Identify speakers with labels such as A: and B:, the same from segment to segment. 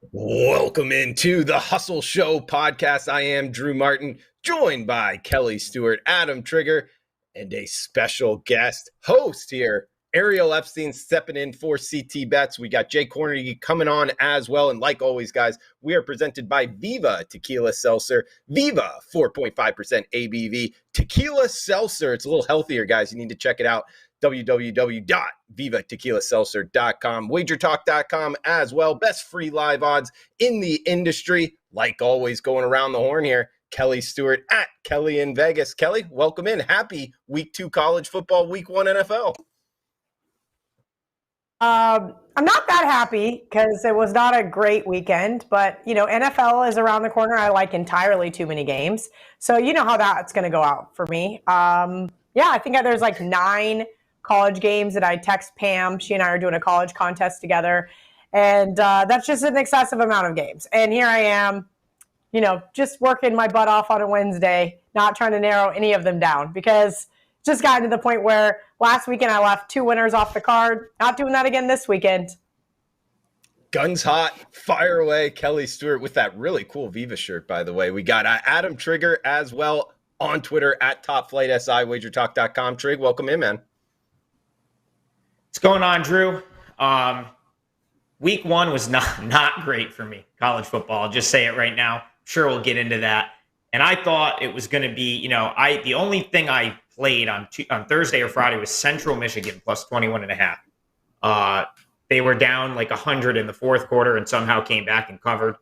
A: Welcome into the Hustle Show podcast. I am Drew Martin, joined by Kelly Stewart, Adam Trigger, and a special guest host here, Ariel Epstein, stepping in for CT Bets. We got Jay Kornegay coming on as well. And like always, guys, we are presented by Viva Tequila Seltzer. Viva, 4.5% ABV. Tequila Seltzer. It's a little healthier, guys. You need to check it out. www.vivatequilaseltzer.com, wagertalk.com as well. Best free live odds in the industry. Like always, going around the horn here, Kelly Stewart at Kelly in Vegas. Kelly, welcome in. Happy week 2 college football, week 1 NFL.
B: I'm not that happy because it was not a great weekend, but NFL is around the corner. I like entirely too many games. So you know how that's going to go out for me. I think there's like 9 college games that I text Pam. She and I are doing a college contest together. And that's just an excessive amount of games. And here I am, just working my butt off on a Wednesday, not trying to narrow any of them down because it's just gotten to the point where last weekend I left 2 winners off the card. Not doing that again this weekend.
A: Guns hot, fire away. Kelly Stewart with that really cool Viva shirt, by the way. We got Adam Trigger as well on Twitter at TopFlightSI, wagertalk.com. Trig, welcome in, man.
C: What's going on, Drew? Week 1 was not great for me, college football. I'll just say it right now. Sure, we'll get into that. And I thought it was going to be, the only thing I played on Thursday or Friday was Central Michigan plus 21.5. They were down like 100 in the fourth quarter and somehow came back and covered.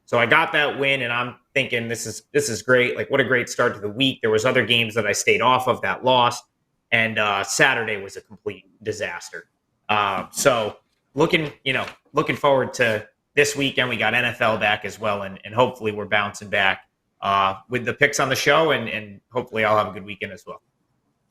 C: So I got that win, and I'm thinking this is great. Like, what a great start to the week. There was other games that I stayed off of that lost, and Saturday was a complete disaster. So looking forward to this weekend. We got NFL back as well, and hopefully we're bouncing back with the picks on the show, and hopefully I'll have a good weekend as well.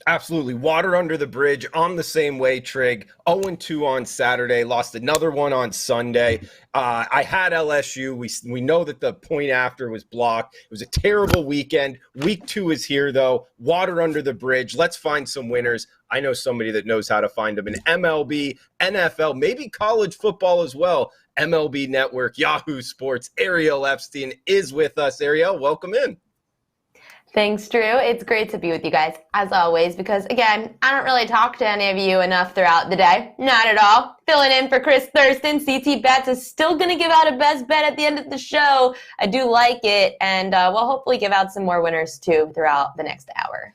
A: Absolutely. Water under the bridge. I'm the same way, Trig. 0-2 on Saturday. Lost another one on Sunday. I had LSU. We know that the point after was blocked. It was a terrible weekend. Week 2 is here, though. Water under the bridge. Let's find some winners. I know somebody that knows how to find them in MLB, NFL, maybe college football as well. MLB Network, Yahoo Sports. Ariel Epstein is with us. Ariel, welcome in.
D: Thanks, Drew. It's great to be with you guys, as always, because, again, I don't really talk to any of you enough throughout the day. Not at all. Filling in for Chris Thurston. CT Bets is still going to give out a best bet at the end of the show. I do like it, and we'll hopefully give out some more winners, too, throughout the next hour.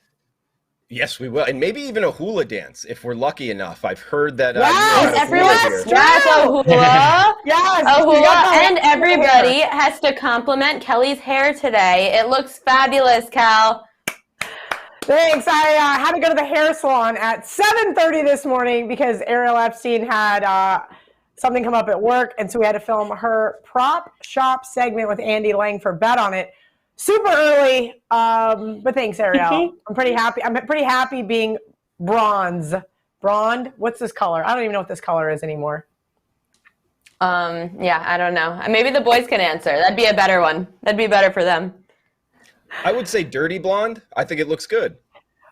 A: Yes, we will. And maybe even a hula dance if we're lucky enough. I've heard that.
D: Yes, a hula.
B: Yes,
D: a hula. And everybody has to compliment Kelly's hair today. It looks fabulous, Cal.
B: Thanks. I had to go to the hair salon at 7:30 this morning because Ariel Epstein had something come up at work. And so we had to film her prop shop segment with Andy Lang for Bet on It. Super early, but thanks, Ariel. I'm pretty happy. I'm pretty happy being bronze. Blonde? What's this color? I don't even know what this color is anymore.
D: Yeah, I don't know. Maybe the boys can answer. That'd be a better one. That'd be better for them.
A: I would say dirty blonde. I think it looks good.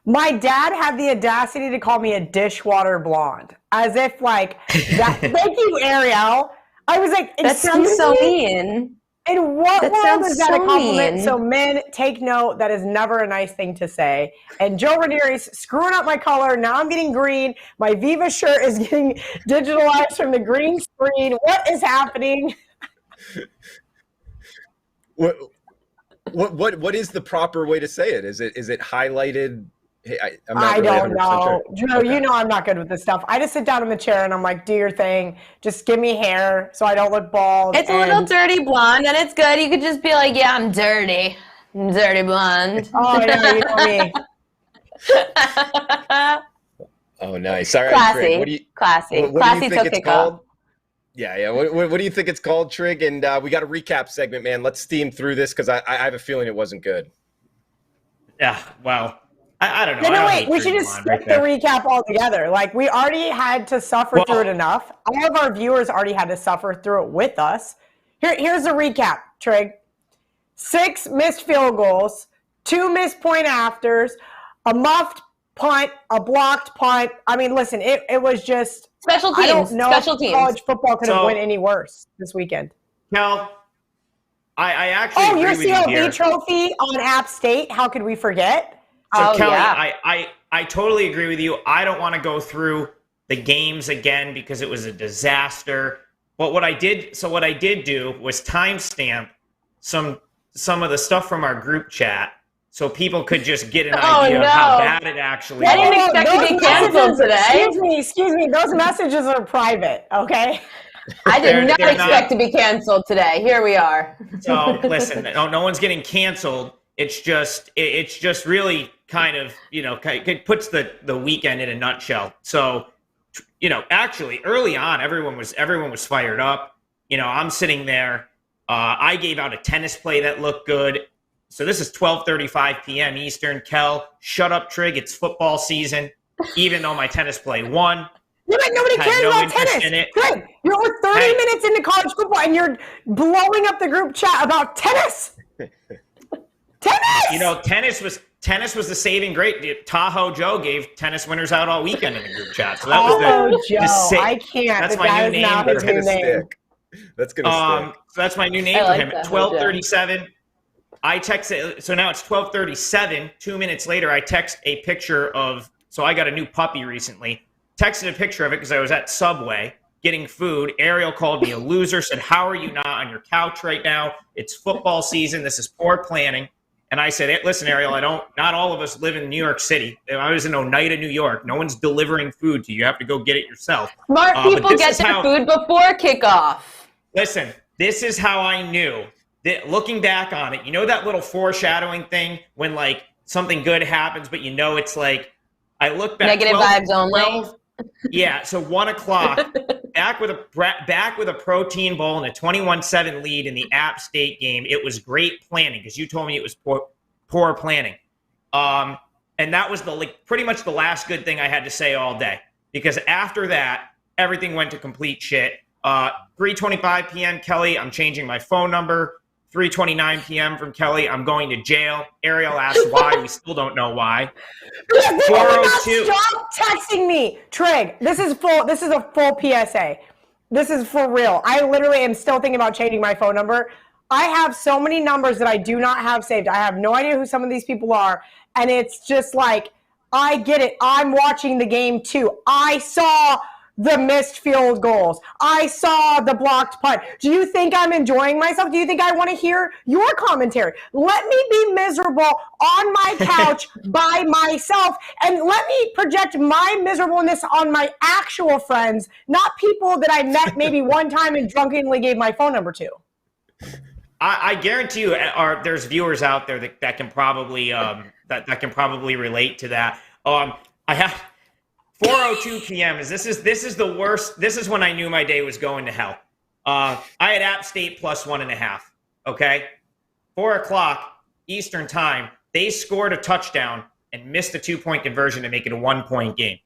B: My dad had the audacity to call me a dishwater blonde, as if like that. Thank you, Ariel. I was like,
D: that sounds so mean.
B: In what world is that a compliment? Mean. So men, take note, that is never a nice thing to say. And Joe Ranieri's screwing up my color. Now I'm getting green. My Viva shirt is getting digitalized from the green screen. What is happening?
A: What is the proper way to say it? Is it highlighted? Hey,
B: I don't know. Drew, okay. You know I'm not good with this stuff. I just sit down in the chair and I'm like, do your thing. Just give me hair so I don't look bald.
D: It's a little dirty blonde, and it's good. You could just be like, yeah, I'm dirty. I'm dirty blonde.
B: Oh, yeah, you know me.
A: Oh, nice. All right,
D: classy.
A: Trig,
D: classy.
A: What
D: classy
A: do you think it's called? Yeah. What do you think it's called, Trig? And we got a recap segment, man. Let's steam through this because I have a feeling it wasn't good.
C: Yeah, well, I don't know.
B: No, wait. We should just skip the recap altogether. Like, we already had to suffer through it enough. All of our viewers already had to suffer through it with us. Here's a recap, Trig. 6 missed field goals, 2 missed point afters, a muffed punt, a blocked punt. I mean, listen, it was just
D: special teams.
B: I don't know
D: special
B: if
D: teams.
B: college football could have went any worse this weekend.
C: Kel, I actually
B: Oh,
C: agree
B: your
C: with you here.
B: CLB trophy on App State. How could we forget?
C: So,
D: Oh,
C: Kelly,
D: yeah.
C: I totally agree with you. I don't want to go through the games again because it was a disaster. But what I did do was timestamp some of the stuff from our group chat so people could just get an idea of how bad it actually
D: I
C: was.
D: didn't expect to be canceled today.
B: Excuse me. Those messages are private, okay?
D: I did not
C: they're
D: expect to be canceled today. Here we are.
C: So listen, no one's getting canceled. It's just really kind of, it puts the weekend in a nutshell. So, actually early on, everyone was fired up. I'm sitting there. I gave out a tennis play that looked good. So this is 12:35 p.m. Eastern. Kel, shut up, Trig. It's football season. Even though my tennis play won.
B: Yeah, but nobody cares about tennis. Greg, you're 30 minutes into college football and you're blowing up the group chat about tennis. Tennis!
C: Tennis was the saving grace. Tahoe Joe gave tennis winners out all weekend in the group chat. So that was
B: Joe, I can't.
C: That's my new name.
A: That's gonna stick. That's gonna stick.
C: So that's my new name for him. At 12:37, I texted. So now it's 12:37. 2 minutes later, I text a picture of. So I got a new puppy recently. Texted a picture of it because I was at Subway getting food. Ariel called me a loser. Said, "How are you not on your couch right now? It's football season. This is poor planning." And I said, hey, listen, Ariel, not all of us live in New York City. I was in Oneida, New York. No one's delivering food to you. You have to go get it yourself.
D: Smart people get their food before kickoff.
C: Listen, this is how I knew that looking back on it, that little foreshadowing thing when like something good happens, but it's like, I look back.
D: Negative vibes only.
C: Yeah. So 1 o'clock, back with a protein bowl and a 21-7 lead in the App State game. It was great planning because you told me it was poor planning. And that was pretty much the last good thing I had to say all day, because after that, everything went to complete shit. 3:25 p.m. Kelly, I'm changing my phone number. 3:29 p.m. from Kelly, I'm going to jail. Ariel asked why. We still don't know why.
B: 402. Stop texting me, Trig. This is a full PSA. This is for real. I literally am still thinking about changing my phone number. I have so many numbers that I do not have saved. I have no idea who some of these people are, and it's just like, I get it. I'm watching the game too. I saw the missed field goals. I saw the blocked punt. Do you think I'm enjoying myself? Do you think I want to hear your commentary? Let me be miserable on my couch by myself, and let me project my miserableness on my actual friends, not people that I met maybe one time and drunkenly gave my phone number to.
C: I guarantee you, there's viewers out there that can probably that can probably relate to that. I have 4:02 p.m. This is the worst. This is when I knew my day was going to hell. I had App State plus 1.5. Okay, 4 o'clock Eastern time. They scored a touchdown and missed a 2-point conversion to make it a 1-point game.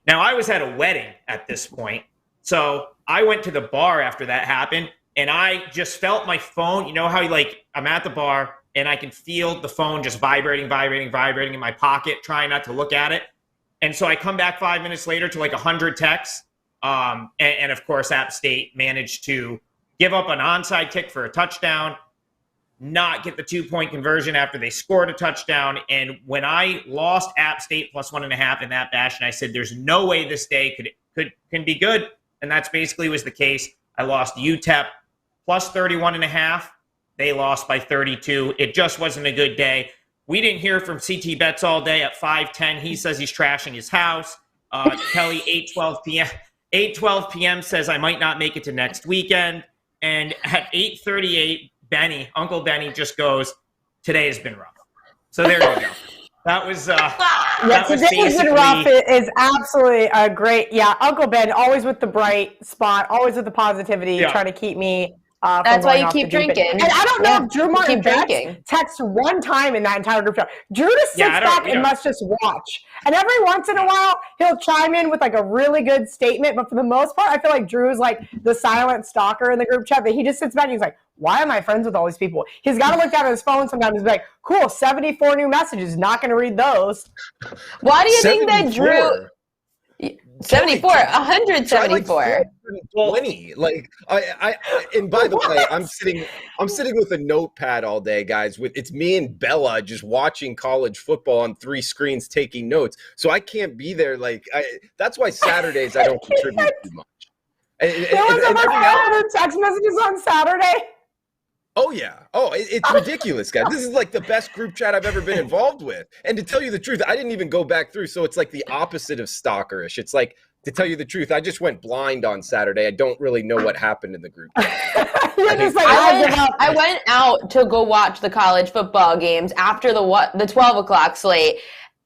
C: Now I was at a wedding at this point, so I went to the bar after that happened, and I just felt my phone. You know how I'm at the bar and I can feel the phone just vibrating in my pocket, trying not to look at it. And so I come back 5 minutes later to 100 texts. And of course, App State managed to give up an onside kick for a touchdown, not get the 2-point conversion after they scored a touchdown. And when I lost App State plus 1.5 in that fashion, I said, there's no way this day can be good. And that's basically was the case. I lost UTEP plus 31.5. They lost by 32. It just wasn't a good day. We didn't hear from CT Betts all day at 5:10. He says he's trashing his house. Kelly, 8:12 p.m. 8:12 p.m. says I might not make it to next weekend. And at 8:38, Uncle Benny just goes, today has been rough. So there you go. That was
B: today's been rough. It is absolutely a great. Yeah, Uncle Ben, always with the bright spot, always with the positivity, trying to keep me.
D: That's why you keep drinking.
B: And I don't know if Drew Martin texts one time in that entire group chat. Drew just sits back and must just watch. And every once in a while, he'll chime in with a really good statement. But for the most part, I feel like Drew is the silent stalker in the group chat. But he just sits back and he's like, why am I friends with all these people? He's got to look down at his phone sometimes and be like, cool, 74 new messages. Not going to read those.
D: Why do you think that Drew... 74, 174.
A: 120. Like and by the way, I'm sitting with a notepad all day, guys. It's me and Bella just watching college football on 3 screens, taking notes. So I can't be there. Like that's why Saturdays I don't contribute too much.
B: There was over text messages on Saturday.
A: Oh, yeah. Oh, it's ridiculous, guys. This is like the best group chat I've ever been involved with. And to tell you the truth, I didn't even go back through. So it's like the opposite of stalkerish. It's like, to tell you the truth, I just went blind on Saturday. I don't really know what happened in the group chat.
D: I went out to go watch the college football games after the 12 o'clock slate.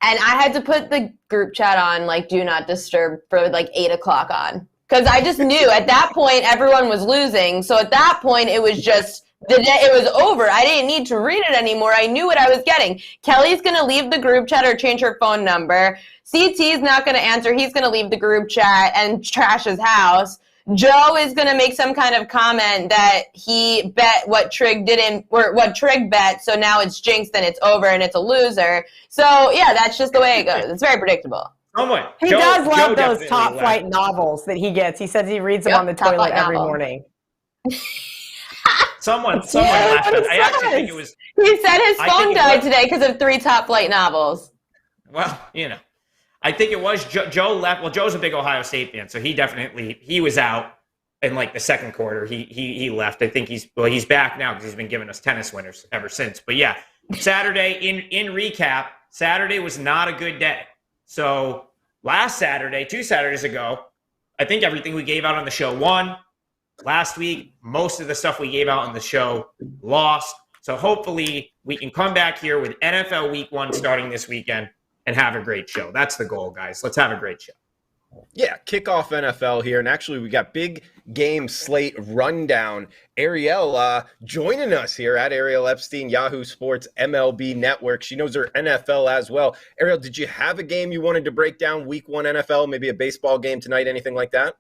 D: And I had to put the group chat on, like, do not disturb for like 8 o'clock on. Because I just knew at that point everyone was losing. So at that point it was just the day it was over. I didn't need to read it anymore. I knew what I was getting. Kelly's going to leave the group chat or change her phone number. CT's not going to answer. He's going to leave the group chat and trash his house. Joe is going to make some kind of comment that he bet what Trig didn't, or what Trig bet, so now it's jinxed and it's over and it's a loser. So yeah, that's just the way it goes. It's very predictable.
B: He does love those top flight novels that he gets. He says he reads them on the toilet every morning.
C: Someone laughed at it. I actually think it was.
D: He said his phone died today because of 3 top flight novels.
C: Well, I think it was Joe left. Well, Joe's a big Ohio State fan, so he was out in like the second quarter. He left. I think he's back now because he's been giving us tennis winners ever since. But yeah, Saturday in recap, Saturday was not a good day. So last Saturday, 2 Saturdays ago, I think everything we gave out on the show won. Last week, most of the stuff we gave out on the show lost. So hopefully we can come back here with NFL Week 1 starting this weekend and have a great show. That's the goal, guys. Let's have a great show.
A: Yeah, kickoff NFL here. And actually, we got big game slate rundown. Ariel joining us here at Ariel Epstein, Yahoo Sports MLB Network. She knows her NFL as well. Ariel, did you have a game you wanted to break down Week 1 NFL, maybe a baseball game tonight, anything like that?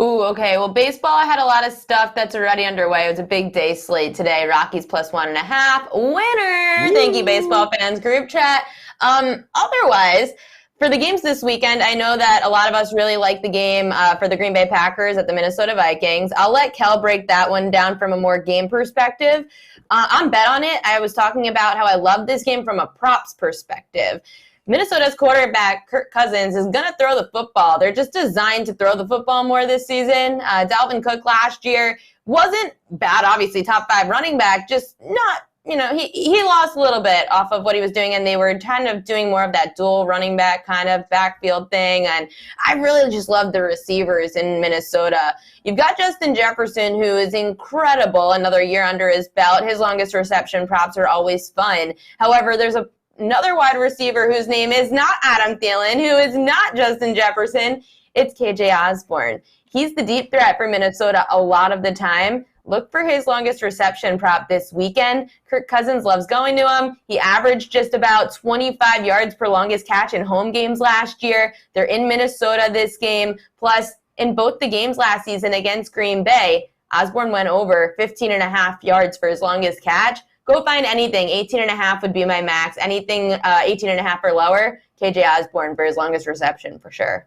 D: Ooh, okay. Well, baseball, I had a lot of stuff that's already underway. It was a big day slate today. Rockies +1.5. Winner! Ooh. Thank you, baseball fans group chat. Otherwise, for the games this weekend, I know that a lot of us really like the game for the Green Bay Packers at the Minnesota Vikings. I'll let Kel break that one down from a more game perspective. On Bet On It, I was talking about how I love this game from a props perspective. Minnesota's quarterback, Kirk Cousins, is going to throw the football. They're just designed to throw the football more this season. Dalvin Cook last year wasn't bad, obviously, top 5 running back, just not, he lost a little bit off of what he was doing, and they were kind of doing more of that dual running back kind of backfield thing, and I really just love the receivers in Minnesota. You've got Justin Jefferson, who is incredible, another year under his belt. His longest reception props are always fun. However, there's another wide receiver whose name is not Adam Thielen, who is not Justin Jefferson. It's KJ Osborne. He's the deep threat for Minnesota a lot of the time. Look for his longest reception prop this weekend. Kirk Cousins loves going to him. He averaged just about 25 yards per longest catch in home games last year. They're in Minnesota this game. Plus, in both the games last season against Green Bay, Osborne went over 15.5 yards for his longest catch. Go find anything. 18.5 would be my max. Anything 18.5 or lower, KJ Osborne for his longest reception for sure.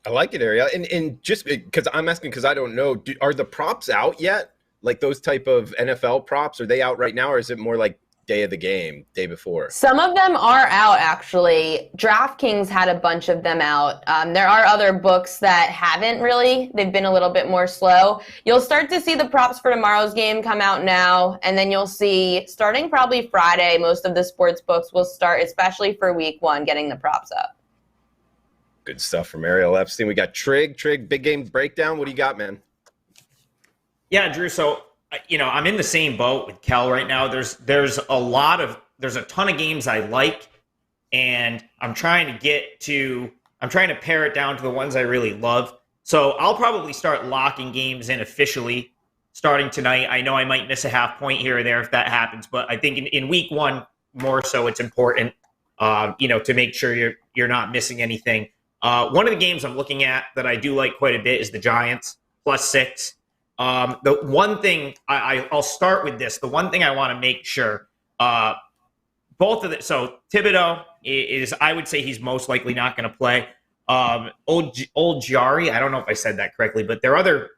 A: I like it, Ariel. And just because I'm asking because I don't know, are the props out yet? Like those type of NFL props, are they out right now, or is it more like day of the game, day before?
D: Some of them are out, actually. DraftKings had a bunch of them out. There are other books that haven't really. They've been a little bit more slow. You'll start to see the props for tomorrow's game come out now, and then you'll see, starting probably Friday, most of the sports books will start, especially for Week 1, getting the props up.
A: Good stuff from Ariel Epstein. We got Trig, big game breakdown. What do you got, man?
C: Yeah, Drew. So, I'm in the same boat with Kel right now. There's a ton of games I like, and I'm trying to pare it down to the ones I really love. So I'll probably start locking games in officially starting tonight. I know I might miss a half point here or there if that happens, but I think in Week 1 more so it's important, to make sure you're not missing anything. One of the games I'm looking at that I do like quite a bit is the Giants +6. The one thing I'll start with this. The one thing I want to make sure, both of the, so Thibodeau is, I would say he's most likely not going to play. Old Jari, I don't know if I said that correctly, but their other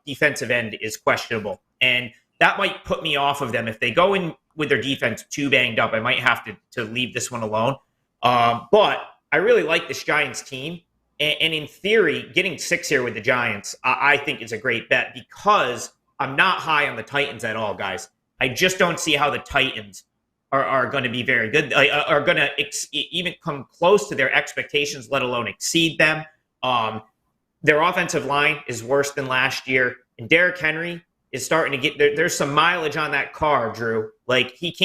C: defensive end is questionable. And that might put me off of them. If they go in with their defense too banged up, I might have to leave this one alone. But I really like this Giants team. And in theory, getting 6 here with the Giants, I think is a great bet because I'm not high on the Titans at all, guys. I just don't see how the Titans are going to be very good, are going to even come close to their expectations, let alone exceed them. Their offensive line is worse than last year. And Derrick Henry is starting to get there's some mileage on that car, Drew. Like, he's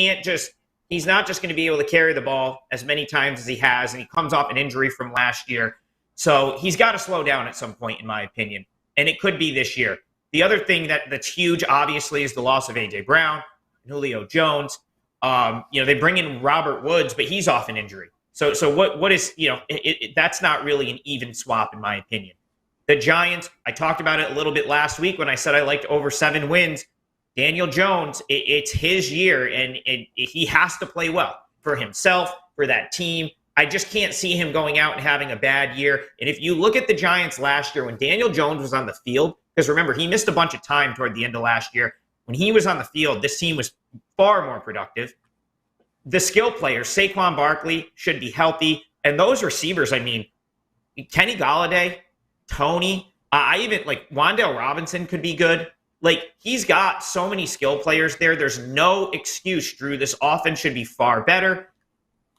C: not just going to be able to carry the ball as many times as he has, and he comes off an injury from last year. So he's got to slow down at some point, in my opinion. And it could be this year. The other thing that's huge, obviously, is the loss of A.J. Brown, Julio Jones. They bring in Robert Woods, but he's off an injury. So what is, that's not really an even swap, in my opinion. The Giants, I talked about it a little bit last week when I said I liked over 7 wins. Daniel Jones, it's his year, and he has to play well for himself, for that team. I just can't see him going out and having a bad year. And if you look at the Giants last year, when Daniel Jones was on the field, because remember, he missed a bunch of time toward the end of last year. When he was on the field, this team was far more productive. The skill players, Saquon Barkley, should be healthy. And those receivers, I mean, Kenny Golladay, Tony, I even like Wan'Dale Robinson could be good. Like, he's got so many skill players there. There's no excuse, Drew. This offense should be far better.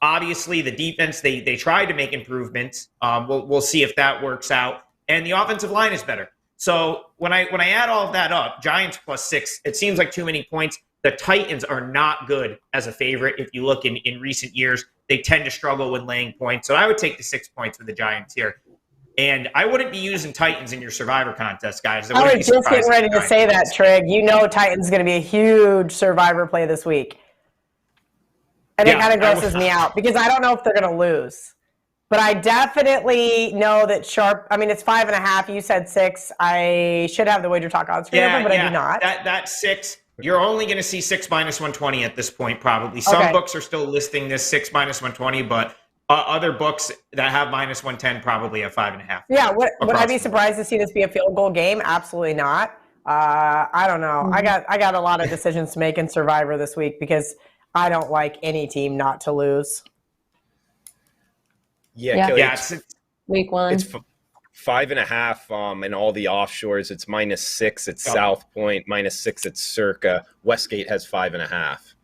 C: Obviously, the defense, they tried to make improvements. We'll see if that works out. And the offensive line is better. So when I add all of that up, Giants +6, it seems like too many points. The Titans are not good as a favorite. If you look in recent years, they tend to struggle with laying points. So I would take the 6 points with the Giants here. And I wouldn't be using Titans in your Survivor contest, guys.
B: I was just getting ready to say that, Trig. You know Titans is going to be a huge Survivor play this week. And it kind of grosses me out because I don't know if they're going to lose. But I definitely know that it's 5.5. You said 6. I should have the WagerTalk odds for you, but I do not.
C: That 6, you're only going to see 6 -120 at this point, probably. Some books are still listing this 6 -120, but other books that have -110 probably have 5.5.
B: Yeah, would I be surprised to see this be a field goal game? Absolutely not. I don't know. Mm-hmm. I got a lot of decisions to make in Survivor this week because I don't like any team not to lose.
A: Yeah, Kelly,
D: it's week 1.
A: It's 5.5 in all the offshores. It's -6 at South Point, -6 at Circa. Westgate has 5.5.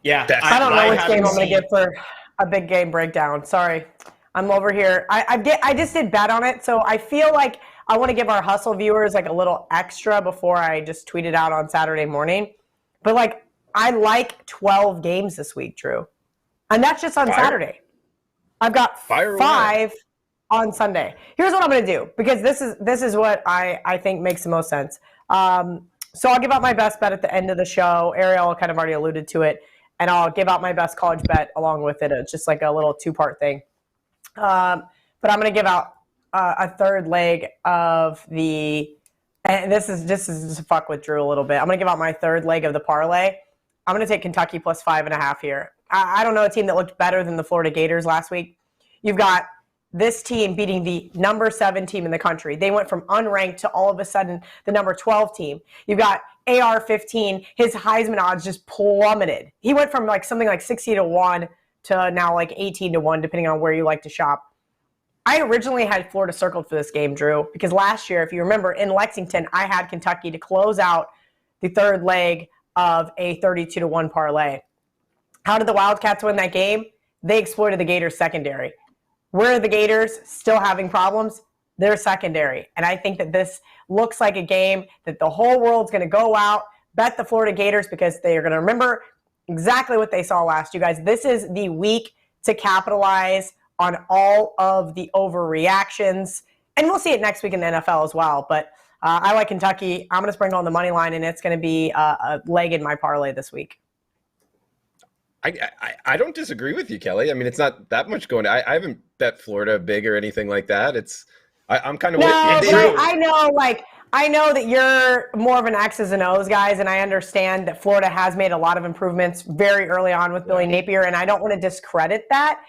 C: Yeah,
B: I don't know which game I'm going to get for a big game breakdown. Sorry, I'm over here. I just did bet on it, so I feel like I want to give our Hustle viewers like a little extra before I just tweet it out on Saturday morning. But like, I like 12 games this week, Drew. And that's just on Saturday. I've got 5 on Sunday. Here's what I'm going to do, because this is what I think makes the most sense. So I'll give out my best bet at the end of the show. Ariel kind of already alluded to it. And I'll give out my best college bet along with it. It's just like a little 2-part thing. But I'm going to give out a third leg of the – and this is just to fuck with Drew a little bit. I'm going to give out my third leg of the parlay. I'm going to take Kentucky +5.5 here. I don't know a team that looked better than the Florida Gators last week. You've got this team beating the number 7 team in the country. They went from unranked to all of a sudden the number 12 team. You've got AR-15. His Heisman odds just plummeted. He went from like something like 60-1 to now like 18-1, depending on where you like to shop. I originally had Florida circled for this game, Drew, because last year, if you remember, in Lexington, I had Kentucky to close out the third leg of a 32-1 parlay. How did the Wildcats win that game? They exploited the Gators' secondary. Where are the Gators still having problems? They're secondary. And I think that this looks like a game that the whole world's going to go out, bet the Florida Gators, because they are going to remember exactly what they saw last. You guys, this is the week to capitalize on all of the overreactions. And we'll see it next week in the NFL as well. But I like Kentucky. I'm going to sprinkle on the money line, and it's going to be a leg in my parlay this week.
A: I don't disagree with you, Kelly. I mean, it's not that much going. I haven't bet Florida big or anything like that. I'm kind of
B: with you. But I know that you're more of an X's and O's guys, and I understand that Florida has made a lot of improvements very early on with Billy Napier, and I don't want to discredit that.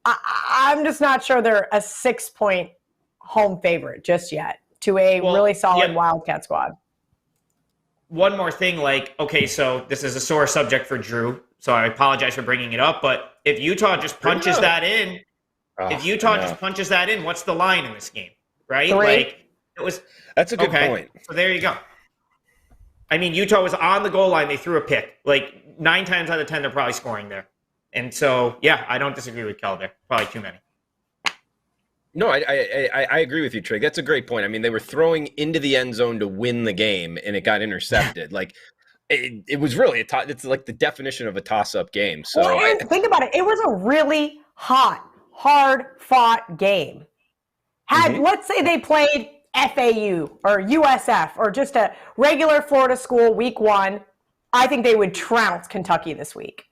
B: I'm just not sure they're a 6-point home favorite just yet to a really solid Wildcat squad.
C: One more thing, okay, so this is a sore subject for Drew, so I apologize for bringing it up, but if Utah just punches that in, just punches that in, what's the line in this game, right?
B: 3.
A: That's a good point.
C: So there you go. I mean, Utah was on the goal line. They threw a pick. 9 times out of 10, they're probably scoring there. And so, yeah, I don't disagree with Kel there. Probably too many.
A: No, I agree with you, Trig. That's a great point. I mean, they were throwing into the end zone to win the game, and it got intercepted. It was really it's like the definition of a toss-up game. So
B: think about it. It was a really hot, hard-fought game. Let's say they played FAU or USF or just a regular Florida school week 1, I think they would trounce Kentucky this week.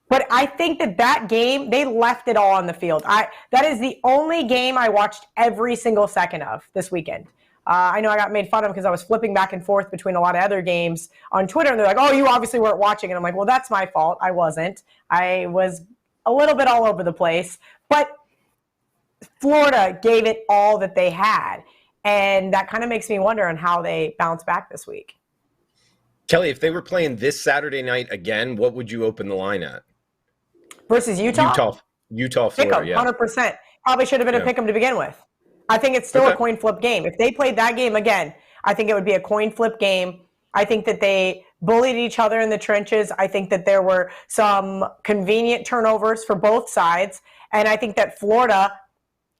B: But I think that game, they left it all on the field. That is the only game I watched every single second of this weekend. I know I got made fun of because I was flipping back and forth between a lot of other games on Twitter, and they're like, oh, you obviously weren't watching. And I'm like, well, that's my fault. I wasn't. I was a little bit all over the place. But Florida gave it all that they had. And that kind of makes me wonder on how they bounce back this week.
A: Kelly, if they were playing this Saturday night again, what would you open the line at?
B: Versus Utah,
A: Florida,
B: pick'em, 100%. Probably should have been a pick'em to begin with. I think it's still a coin flip game. If they played that game again, I think it would be a coin flip game. I think that they bullied each other in the trenches. I think that there were some convenient turnovers for both sides. And I think that Florida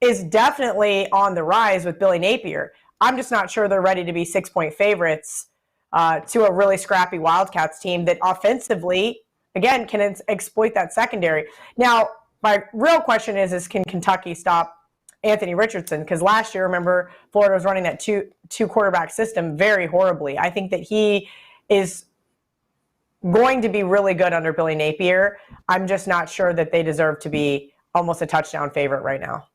B: is definitely on the rise with Billy Napier. I'm just not sure they're ready to be 6-point favorites to a really scrappy Wildcats team that offensively, again, can exploit that secondary. Now, my real question is can Kentucky stop Anthony Richardson? Because last year, remember, Florida was running that two quarterback system very horribly. I think that he is going to be really good under Billy Napier. I'm just not sure that they deserve to be almost a touchdown favorite right now.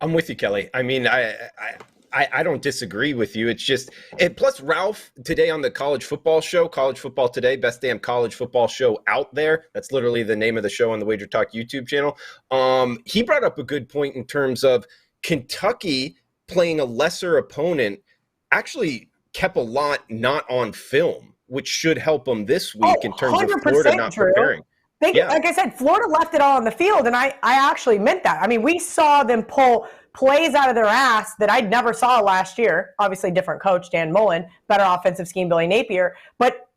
A: I'm with you, Kelly. I mean, I don't disagree with you. It's just, and plus Ralph today on the college football show, College Football Today, best damn college football show out there. That's literally the name of the show on the WagerTalk YouTube channel. He brought up a good point in terms of Kentucky playing a lesser opponent actually kept a lot not on film, which should help them this week in terms of Florida not preparing.
B: Like I said, Florida left it all on the field, and I actually meant that. I mean, we saw them pull plays out of their ass that I never saw last year. Obviously, different coach, Dan Mullen, better offensive scheme, Billy Napier. But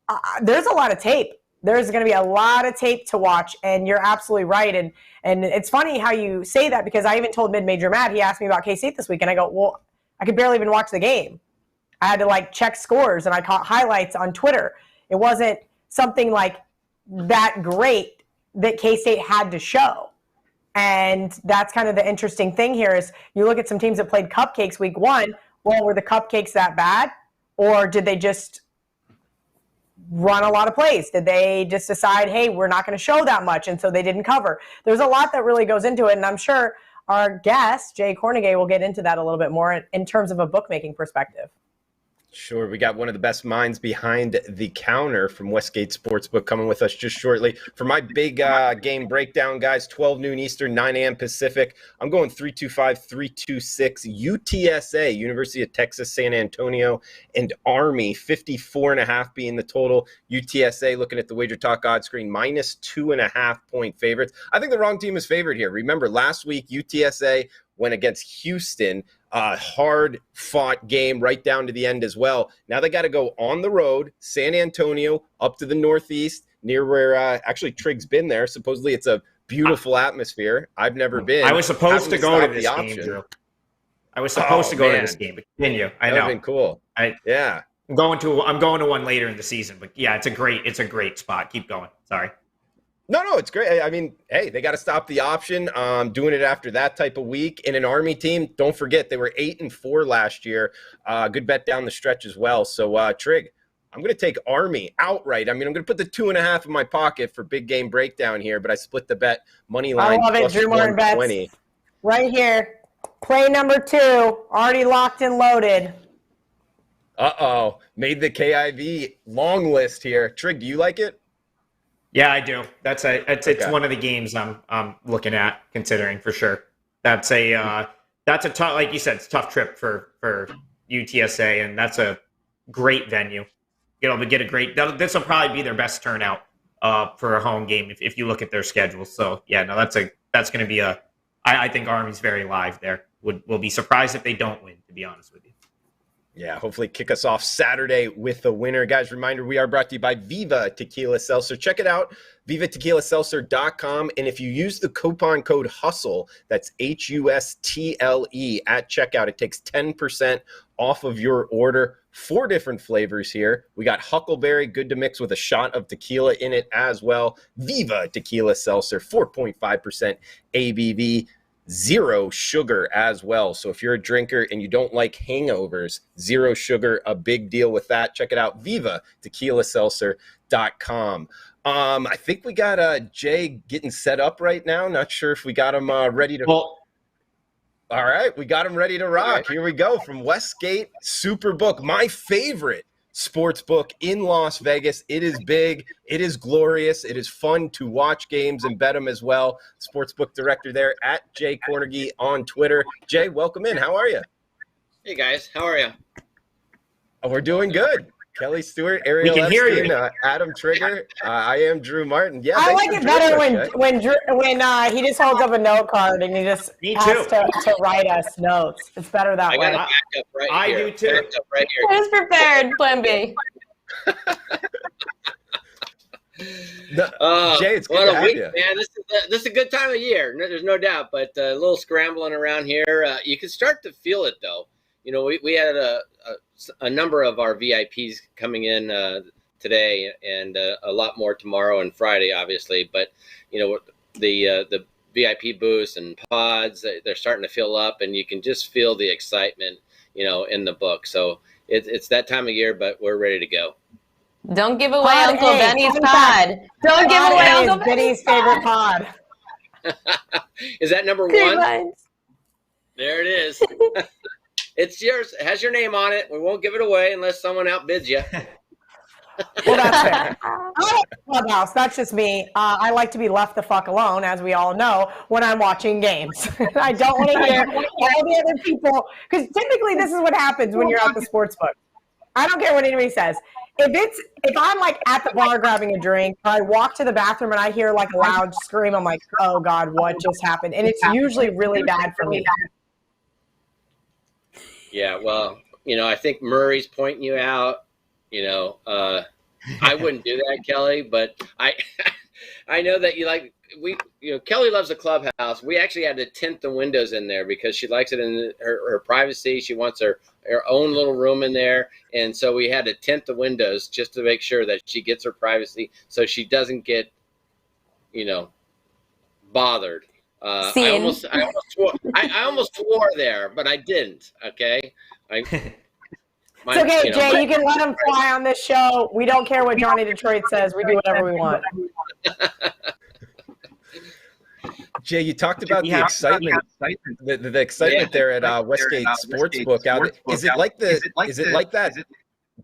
B: there's a lot of tape. There's going to be a lot of tape to watch, and you're absolutely right. And it's funny how you say that because I even told Mid-Major Matt, he asked me about K-State this week, and I go, well, I could barely even watch the game. I had to, check scores, and I caught highlights on Twitter. It wasn't something that great that K-State had to show. And that's kind of the interesting thing here is you look at some teams that played cupcakes week 1. Well, were the cupcakes that bad? Or did they just run a lot of plays? Did they just decide, hey, we're not going to show that much, and so they didn't cover? There's a lot that really goes into it, and I'm sure our guest, Jay Kornegay, will get into that a little bit more in terms of a bookmaking perspective.
A: Sure. We got one of the best minds behind the counter from Westgate Sportsbook coming with us just shortly. For my big game breakdown, guys, 12 noon Eastern, 9 a.m. Pacific, I'm going 325-326 UTSA, University of Texas, San Antonio, and Army, 54.5 being the total. UTSA, looking at the WagerTalk odds screen, minus 2.5 point favorites. I think the wrong team is favored here. Remember, last week, UTSA went against Houston. Hard-fought game right down to the end as well. Now they got to go on the road, San Antonio, up to the northeast, near where actually Trig's been there. Supposedly it's a beautiful atmosphere. I've never been.
C: I was supposed to go to this game, Drew. I was supposed to go to this game, but continue. I know.
A: That would have been cool. Yeah.
C: I'm going to one later in the season, but yeah, it's a great spot. Keep going. Sorry.
A: No, it's great. I mean, hey, they got to stop the option. Doing it after that type of week in an Army team. Don't forget, they were 8-4 last year. Good bet down the stretch as well. So, Trig, I'm going to take Army outright. I mean, I'm going to put the 2.5 in my pocket for big game breakdown here, but I split the bet money line.
B: I love it. Drew Martin bets right here. Play number 2, already locked and loaded.
A: Made the KIV long list here. Trig, do you like it?
C: Yeah, I do. It's
A: Okay.
C: one of the games I'm looking at considering for sure. That's a tough, like you said, it's a tough trip for UTSA, and that's a great venue. You know, to get a great. This will probably be their best turnout for a home game if you look at their schedule. So yeah, no, that's going to be a. I think Army's very live there. Will be surprised if they don't win, to be honest with you.
A: Yeah, hopefully kick us off Saturday with a winner. Guys, reminder, we are brought to you by Viva Tequila Seltzer. Check it out, vivatequilaseltzer.com. And if you use the coupon code HUSTLE, that's HUSTLE at checkout, it takes 10% off of your order. 4 different flavors here. We got Huckleberry, good to mix with a shot of tequila in it as well. Viva Tequila Seltzer, 4.5% ABV. 0 sugar as well. So if you're a drinker and you don't like hangovers, 0 sugar, a big deal with that. Check it out, vivatequilaseltzer.com. I think we got Jay getting set up right now. Not sure if we got him ready to.
C: Well,
A: all right, we got him ready to rock. Here we go from Westgate Superbook, my favorite sports book in Las Vegas. It is big. It is glorious. It is fun to watch games and bet them as well. Sportsbook director there at Jay Kornegay on Twitter. Jay, welcome in. How are you?
E: Hey guys, how are you?
A: Oh, we're doing good. Kelly Stewart, Ariel
C: We can hear
A: Epstein,
C: you.
A: Adam Trigger. I am Drew Martin. Yeah,
B: I
A: thanks
B: like
A: for
B: it better
A: joining us, Jay.
B: when he just holds up a note card and he just
C: Me
B: has
C: too.
B: to write us notes. It's better that
E: I got
B: way.
E: a backup right
C: I
E: here.
C: do too.
E: Backup right here.
D: Who's prepared? Plan B.
A: Jay, it's good
E: what
A: to
E: a
A: have
E: week,
A: you.
E: man! This is a good time of year. There's no doubt, but a little scrambling around here. You can start to feel it, though. You know, we had a number of our VIPs coming in today, and a lot more tomorrow and Friday, obviously. But you know, the VIP booths and pods, they're starting to fill up, and you can just feel the excitement, you know, in the book. So it's that time of year, but we're ready to go.
D: Don't give away
B: Pod
D: Uncle
B: A,
D: Benny's
B: fun
D: pod.
B: fact.
D: Don't give
B: Pod
D: away
B: A is
D: Uncle
B: Benny's favorite pod.
E: Is that number
D: Great
E: one?
D: minds.
E: There it is. It's yours. It has your name on it. We won't give it away unless someone outbids you.
B: Well, that's fair. I like Clubhouse. That's just me. I like to be left the fuck alone, as we all know, when I'm watching games. I don't want to hear all the other people, because typically this is what happens when you're at the sports book. I don't care what anybody says. If I'm like at the bar grabbing a drink, or I walk to the bathroom and I hear like a loud scream, I'm like, oh God, what just happened? And it's usually really bad for me.
E: Yeah, well, you know, I think Murray's pointing you out. You know, I wouldn't do that, Kelly, but I know that you like Kelly loves the clubhouse. We actually had to tint the windows in there because she likes it in her privacy. She wants her own little room in there, and so we had to tint the windows just to make sure that she gets her privacy, so she doesn't get, you know, bothered. I almost swore there, but I didn't. Okay,
B: It's okay, Jay. You can let him fly on this show. We don't care what Johnny Detroit says. We do whatever we want.
A: Jay, you talked about the excitement, the excitement there at Westgate Sportsbook. Is it like that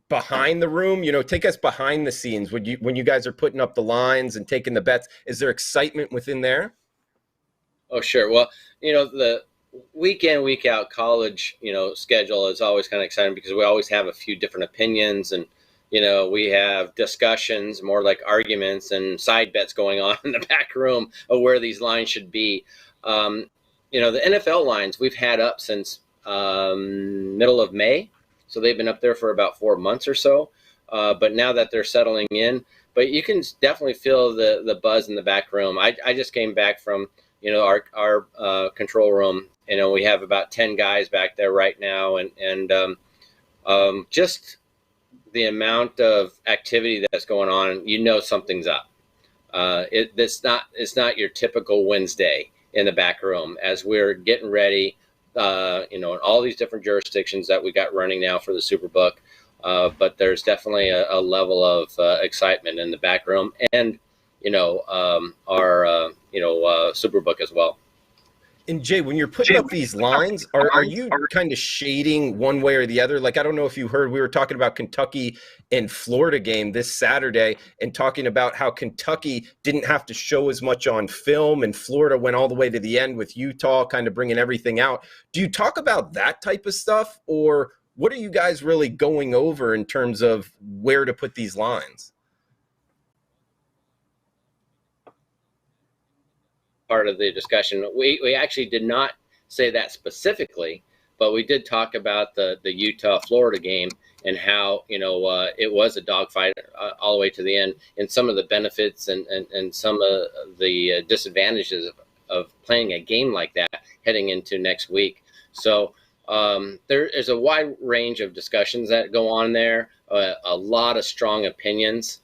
A: behind the room? You know, take us behind the scenes when you guys are putting up the lines and taking the bets. Is there excitement within there?
E: Oh, sure. Well, you know, the week in, week out college, you know, schedule is always kind of exciting because we always have a few different opinions, and, you know, we have discussions, more like arguments and side bets going on in the back room of where these lines should be. You know, the NFL lines we've had up since middle of May. So they've been up there for about 4 months or so. But now that they're settling in, but you can definitely feel the buzz in the back room. I just came back from, you know, our control room. You know, we have about 10 guys back there right now, and just the amount of activity that's going on, you know, something's up. It's not your typical Wednesday in the back room as we're getting ready. You know, in all these different jurisdictions that we got running now for the Superbook, but there's definitely a level of excitement in the back room, and you know, our Superbook as well.
A: And Jay, when you're putting up these lines, are you kind of shading one way or the other? Like, I don't know if you heard, we were talking about Kentucky and Florida game this Saturday and talking about how Kentucky didn't have to show as much on film and Florida went all the way to the end with Utah kind of bringing everything out. Do you talk about that type of stuff, or what are you guys really going over in terms of where to put these lines?
E: Part of the discussion, we actually did not say that specifically, but we did talk about the Utah Florida game and how it was a dogfight all the way to the end, and some of the benefits and some of the disadvantages of playing a game like that heading into next week. So there is a wide range of discussions that go on there, a lot of strong opinions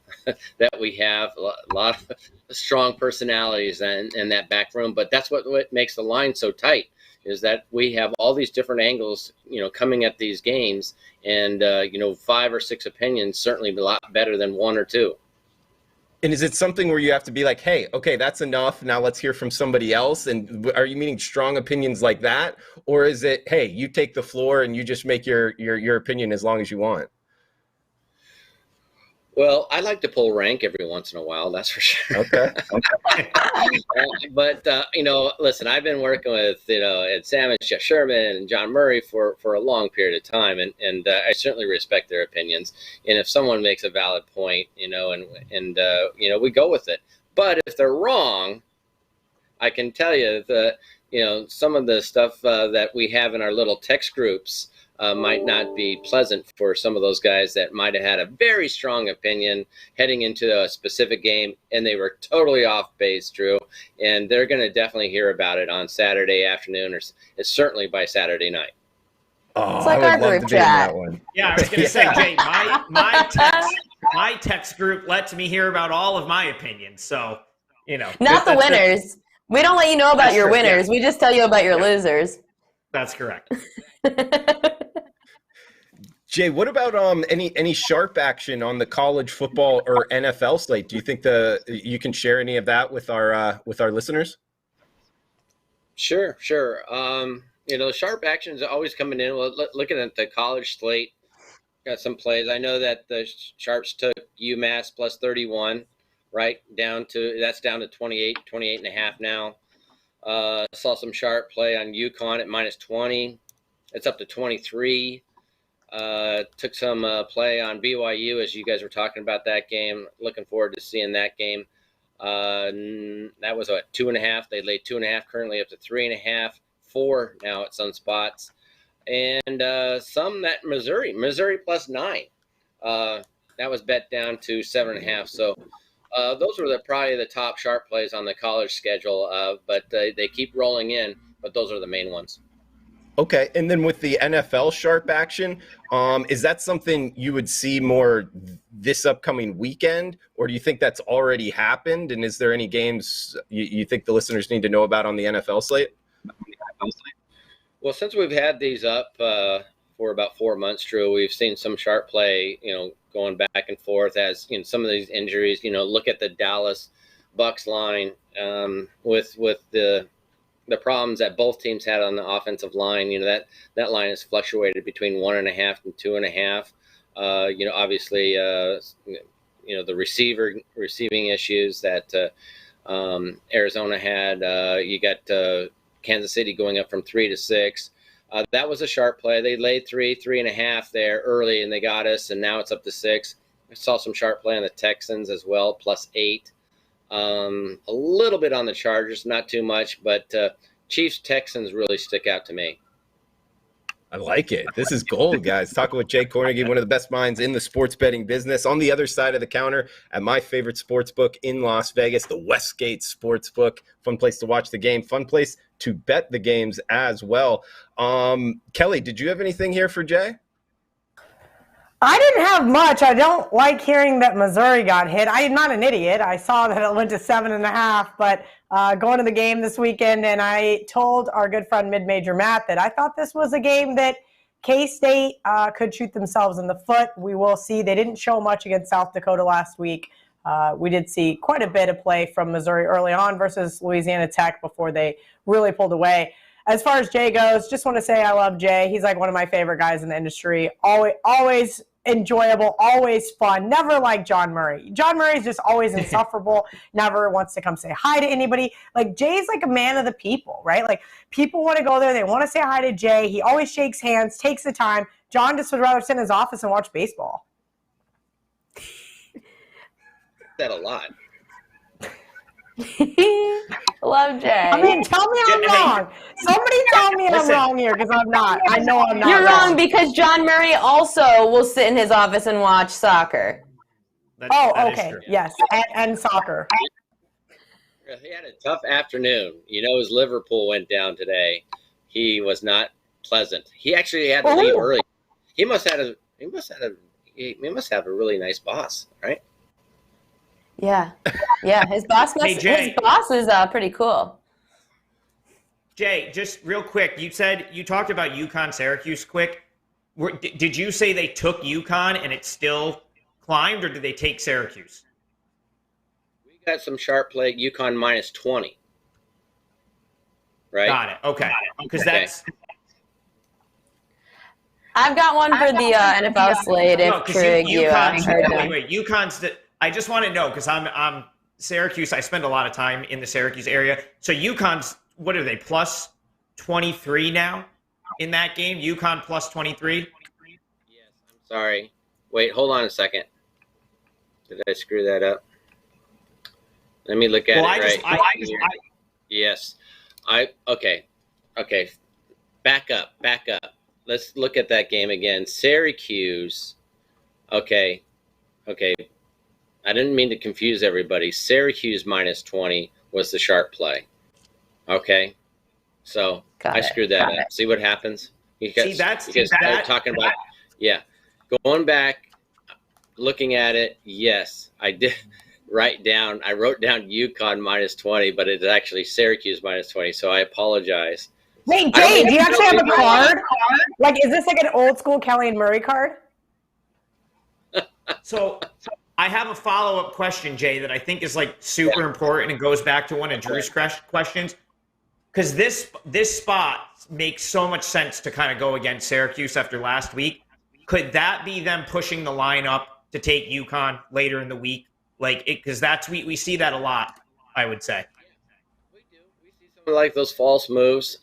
E: that we have, a lot of strong personalities in that back room. But that's what makes the line so tight, is that we have all these different angles, coming at these games, and 5 or 6 opinions certainly be a lot better than 1 or 2.
A: And is it something where you have to be like, hey, okay, that's enough, now let's hear from somebody else? And are you meaning strong opinions like that? Or is it, hey, you take the floor and you just make your opinion as long as you want?
E: Well, I like to pull rank every once in a while, that's for sure.
A: Okay.
E: But listen, I've been working with Ed Salmon, Jeff Sherman, and John Murray for a long period of time, and I certainly respect their opinions. And if someone makes a valid point, and we go with it. But if they're wrong, I can tell you that some of the stuff that we have in our little text groups might not be pleasant for some of those guys that might have had a very strong opinion heading into a specific game, and they were totally off base, Drew. And they're going to definitely hear about it on Saturday afternoon, or it's certainly by Saturday night.
D: Oh, it's like our group chat.
C: Yeah, I was going to say, Jay, my text group lets me hear about all of my opinions. So,
D: not the winners. We don't let you know about your winners. Yeah. We just tell you about your losers.
C: That's correct.
A: Jay, what about any sharp action on the college football or NFL slate? Do you think you can share any of that with our listeners?
E: Sure. Sharp actions are always coming in. Well, looking at the college slate, got some plays. I know that the Sharps took UMass plus 31, right down to 28 and a half now. Saw some sharp play on UConn at minus 20. It's up to 23. Took some play on BYU, as you guys were talking about that game. Looking forward to seeing that game. That was 2.5. They laid 2.5, currently up to 3.5, 4 now at some spots. And some that Missouri plus 9. That was bet down to 7.5. So those were probably the top sharp plays on the college schedule. But they keep rolling in, but those are the main ones.
A: Okay, and then with the NFL sharp action, is that something you would see more this upcoming weekend, or do you think that's already happened? And is there any games you think the listeners need to know about on the NFL slate?
E: Well, since we've had these up for about 4 months, Drew, we've seen some sharp play, going back and forth as some of these injuries. Look at the Dallas Bucks line with the problems that both teams had on the offensive line. That line has fluctuated between 1.5 and 2.5. Obviously, the receiving issues that Arizona had. You got Kansas City going up from 3 to 6. That was a sharp play. They laid 3.5 there early, and they got us, and now it's up to 6. I saw some sharp play on the Texans as well, plus 8. A little bit on the Chargers, not too much, but Chiefs-Texans really stick out to me.
A: I like it. This is gold, guys. Talking with Jay Kornegay, one of the best minds in the sports betting business. On the other side of the counter at my favorite sports book in Las Vegas, the Westgate Sportsbook. Fun place to watch the game. Fun place to bet the games as well. Kelly, did you have anything here for Jay?
B: I didn't have much. I don't like hearing that Missouri got hit. I am not an idiot. I saw that it went to 7.5, but going to the game this weekend, and I told our good friend Mid-Major Matt that I thought this was a game that K-State could shoot themselves in the foot. We will see. They didn't show much against South Dakota last week. We did see quite a bit of play from Missouri early on versus Louisiana Tech before they really pulled away. As far as Jay goes, just want to say I love Jay. He's like one of my favorite guys in the industry. Always enjoyable, always fun. Never like John Murray. John Murray is just always insufferable, never wants to come say hi to anybody. Like Jay's like a man of the people, right? Like people want to go there. They want to say hi to Jay. He always shakes hands, takes the time. John just would rather sit in his office and watch baseball.
E: That a lot.
D: Love Jay.
B: I mean, tell me I'm wrong. Somebody tell me I'm wrong here because I'm not. I know I'm not.
D: You're wrong because John Murray also will sit in his office and watch soccer.
B: That okay. Yes, and soccer.
E: He had a tough afternoon. You know, his Liverpool went down today. He was not pleasant. He actually had to leave early. He must have a really nice boss, right?
D: Yeah. His boss is pretty cool.
C: Jay, just real quick, you talked about UConn Syracuse quick. Did you say they took UConn and it still climbed, or did they take Syracuse?
E: We got some sharp play. UConn minus 20. Right.
C: Got it. Okay. Because that's.
D: I've got one for the NFL slate. If Trig,
C: UConn's I just want to know because I'm Syracuse. I spend a lot of time in the Syracuse area. So UConn's, what are they, plus 23 now in that game? UConn plus 23?
E: Yes, I'm sorry. Wait, hold on a second. Did I screw that up? Let me look at it Yes. Okay. Back up. Let's look at that game again. Syracuse. Okay. I didn't mean to confuse everybody. Syracuse minus 20 was the sharp play. Okay. So I screwed that up. See what happens? Talking about, going back, looking at it. Yes, I did I wrote down UConn minus 20, but it's actually Syracuse minus 20. So I apologize.
B: Wait, Jay, do you actually have a card? Like, is this like an old school Kelly and Murray card?
C: So I have a follow-up question, Jay, that I think is like super important and goes back to one of Drew's questions. Because this spot makes so much sense to kind of go against Syracuse after last week. Could that be them pushing the line up to take UConn later in the week? Like, because we see that a lot, I would say.
E: We do. We see something like those false moves.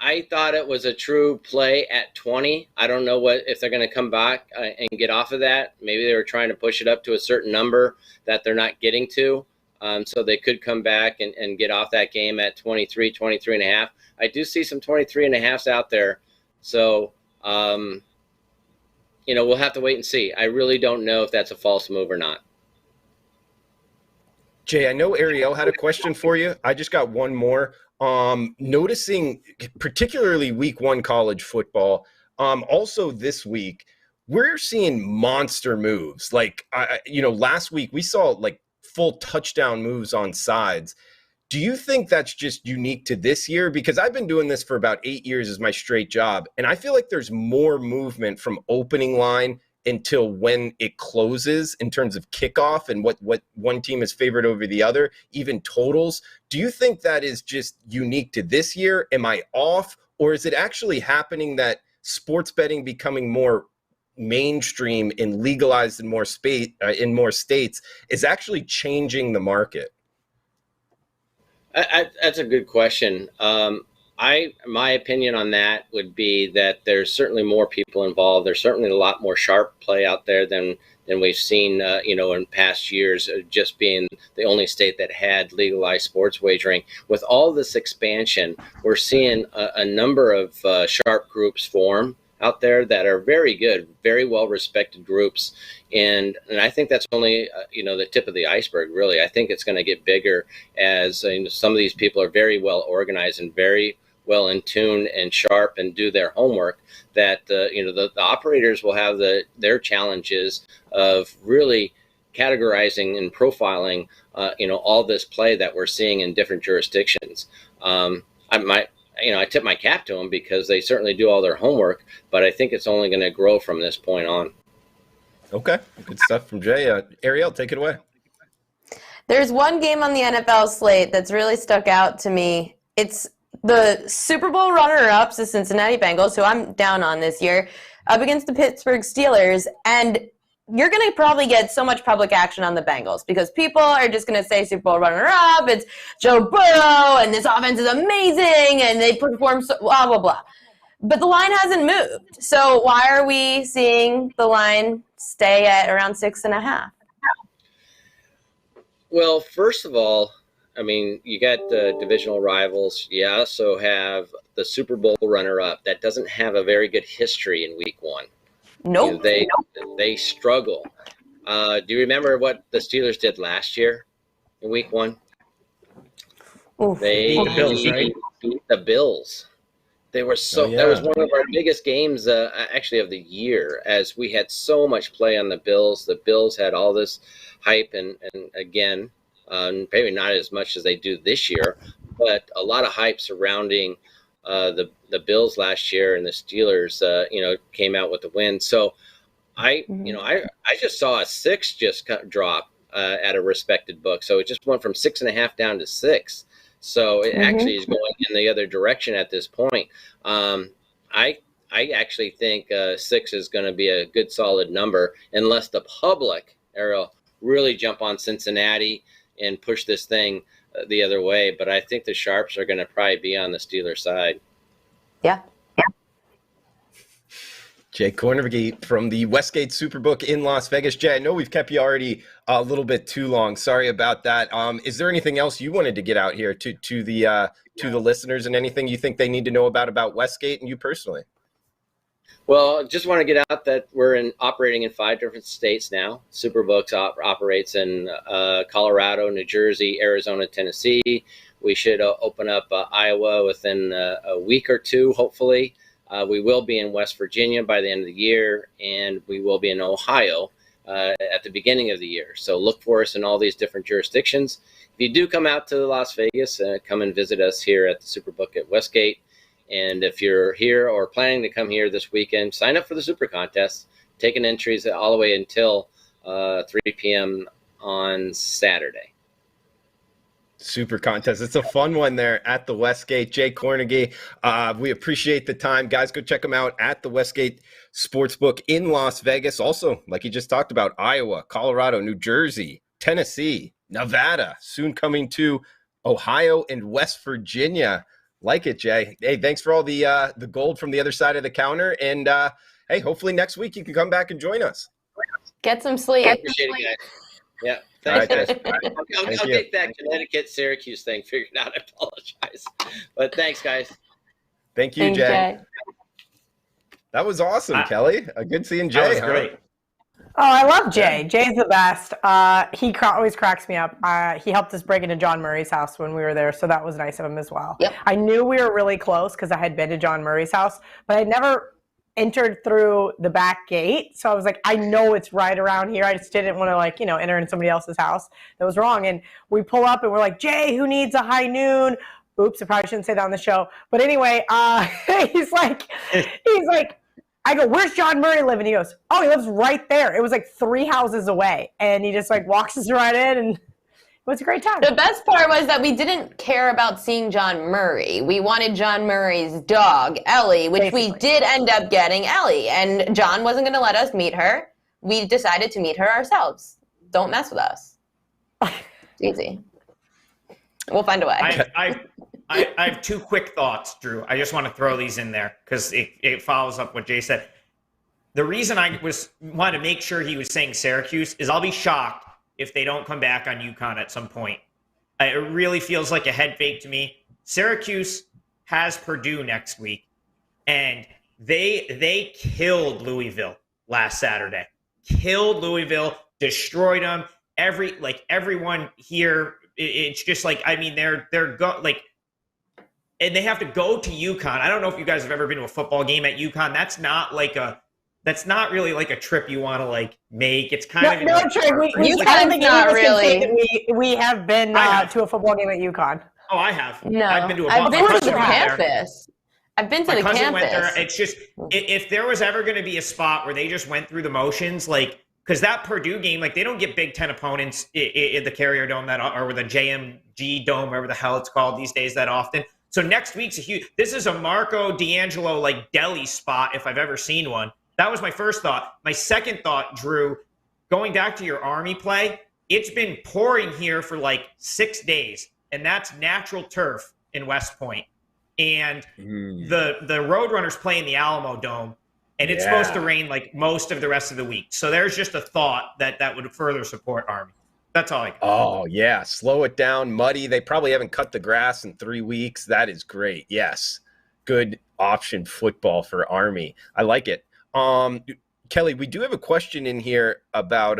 E: I thought it was a true play at 20. I don't know if they're going to come back and get off of that. Maybe they were trying to push it up to a certain number that they're not getting to. So they could come back and get off that game at 23 and a half. I do see some 23 and a halves out there. So, we'll have to wait and see. I really don't know if that's a false move or not.
A: Jay, I know Ariel had a question for you. I just got one more. Noticing particularly week 1 college football, also this week, we're seeing monster moves. Like, last week we saw like full touchdown moves on sides. Do you think that's just unique to this year? Because I've been doing this for about 8 years as my straight job, and I feel like there's more movement from opening line until when it closes in terms of kickoff and what one team is favored over the other, even totals. Do you think that is just unique to this year? Am I off? Or is it actually happening that sports betting becoming more mainstream and legalized in more states is actually changing the market?
E: That's a good question. My opinion on that would be that there's certainly more people involved. There's certainly a lot more sharp play out there than we've seen, in past years, just being the only state that had legalized sports wagering. With all this expansion, we're seeing a number of sharp groups form out there that are very good, very well-respected groups. And I think that's only, the tip of the iceberg, really. I think it's going to get bigger as some of these people are very well organized and very well in tune and sharp and do their homework, that the operators will have their challenges of really categorizing and profiling all this play that we're seeing in different jurisdictions. I tip my cap to them because they certainly do all their homework, but I think it's only going to grow from this point on.
A: Okay, good stuff from Jay. Ariel, take it away.
D: There's one game on the NFL slate that's really stuck out to me. It's the Super Bowl runner-ups, the Cincinnati Bengals, who I'm down on this year, up against the Pittsburgh Steelers. And you're going to probably get so much public action on the Bengals because people are just going to say Super Bowl runner-up, it's Joe Burrow, and this offense is amazing, and they perform so blah, blah, blah. But the line hasn't moved. So why are we seeing the line stay at around 6.5?
E: Well, first of all, I mean, you got the divisional rivals. You also have the Super Bowl runner-up that doesn't have a very good history in Week 1.
D: Nope.
E: They struggle. Do you remember what the Steelers did last year in Week 1?
D: Oof.
E: They
C: beat the Bills, right?
E: beat the Bills. They were so. That was one of our biggest games, actually, of the year, as we had so much play on the Bills. The Bills had all this hype, and again, maybe not as much as they do this year, but a lot of hype surrounding the Bills last year, and the Steelers, came out with the win. So I just saw a 6 just drop at a respected book. So it just went from 6.5 down to 6. So it actually is going in the other direction at this point. I actually think 6 is going to be a good solid number unless the public, Ariel, really jump on Cincinnati and push this thing the other way. But I think the sharps are going to probably be on the Steelers side.
D: Yeah.
A: Jay Kornegay from the Westgate Superbook in Las Vegas. Jay, I know we've kept you already a little bit too long. Sorry about that. Is there anything else you wanted to get out here to the listeners, and anything you think they need to know about Westgate and you personally?
E: Well, just want to get out that we're operating in 5 different states now. Superbooks operates in Colorado, New Jersey, Arizona, Tennessee. We should open up Iowa within a week or two, hopefully. We will be in West Virginia by the end of the year, and we will be in Ohio at the beginning of the year. So look for us in all these different jurisdictions. If you do come out to Las Vegas, come and visit us here at the Superbook at Westgate. And if you're here or planning to come here this weekend, sign up for the Super Contest, taking entries all the way until 3 p.m. on Saturday.
A: Super Contest. It's a fun one there at the Westgate. Jay Kornegay, we appreciate the time. Guys, go check them out at the Westgate Sportsbook in Las Vegas. Also, like you just talked about, Iowa, Colorado, New Jersey, Tennessee, Nevada, soon coming to Ohio and West Virginia. Like it, Jay. Hey, thanks for all the gold from the other side of the counter. And, hey, hopefully next week you can come back and join us.
D: Get some sleep.
E: I appreciate it, guys. Yeah. Thanks, guys. I'll get that Connecticut-Syracuse thing figured out. I apologize. But thanks, guys.
A: Thank you, Jay. That was awesome, Kelly. Good seeing Jay.
C: That was great.
B: Oh, I love Jay. Jay's the best. He always cracks me up. He helped us break into John Murray's house when we were there, so that was nice of him as well.
D: Yep.
B: I knew we were really close because I had been to John Murray's house, but I'd never entered through the back gate. So I was like, I know it's right around here. I just didn't want to enter in somebody else's house. That was wrong. And we pull up and we're like, Jay, who needs a high noon? Oops, I probably shouldn't say that on the show. But anyway, he's like, I go, where's John Murray live? And he goes, oh, he lives right there. It was like 3 houses away. And he just walks us right in, and it was a great time.
D: The best part was that we didn't care about seeing John Murray. We wanted John Murray's dog, Ellie, which we did end up getting Ellie. And John wasn't going to let us meet her. We decided to meet her ourselves. Don't mess with us. It's easy. We'll find a way.
C: I have 2 quick thoughts, Drew. I just want to throw these in there because it follows up what Jay said. The reason I wanted to make sure he was saying Syracuse is I'll be shocked if they don't come back on UConn at some point. It really feels like a head fake to me. Syracuse has Purdue next week, and they killed Louisville last Saturday. Killed Louisville, destroyed them. Everyone here, it's just and they have to go to UConn. I don't know if you guys have ever been to a football game at UConn. That's not really like a trip you want to make. It's kind of
B: no trip.
D: UConn's not really.
B: We have been to a football game at UConn.
C: Oh, I have.
D: No,
C: I've been to
D: the campus. I've been to the campus.
C: Went there. It's just if there was ever going to be a spot where they just went through the motions, because that Purdue game, like they don't get Big Ten opponents in the Carrier Dome or the JMG Dome, whatever the hell it's called these days, that often. So next week's this is a Marco D'Angelo like deli spot if I've ever seen one. That was my first thought. My second thought, Drew, going back to your Army play, it's been pouring here for like 6 days, and that's natural turf in West Point. And the Roadrunners play in the Alamo Dome, and it's supposed to rain like most of the rest of the week. So there's just a thought that would further support Army. That's all I got.
A: Oh, yeah. Slow it down. Muddy. They probably haven't cut the grass in 3 weeks. That is great. Yes. Good option football for Army. I like it. Kelly, we do have a question in here about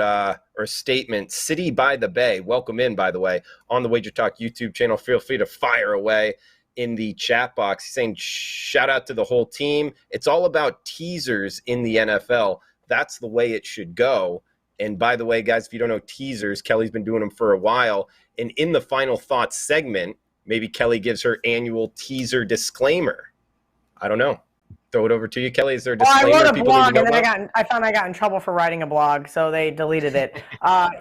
A: or a statement. City by the Bay. Welcome in, by the way, on the WagerTalk YouTube channel. Feel free to fire away in the chat box. He's saying, shout out to the whole team. It's all about teasers in the NFL. That's the way it should go. And by the way, guys, if you don't know teasers, Kelly's been doing them for a while. And in the final thoughts segment, maybe Kelly gives her annual teaser disclaimer. I don't know. Throw it over to you, Kelly. Is there a disclaimer?
B: Well, I wrote a blog, and then I found I got in trouble for writing a blog, so they deleted it.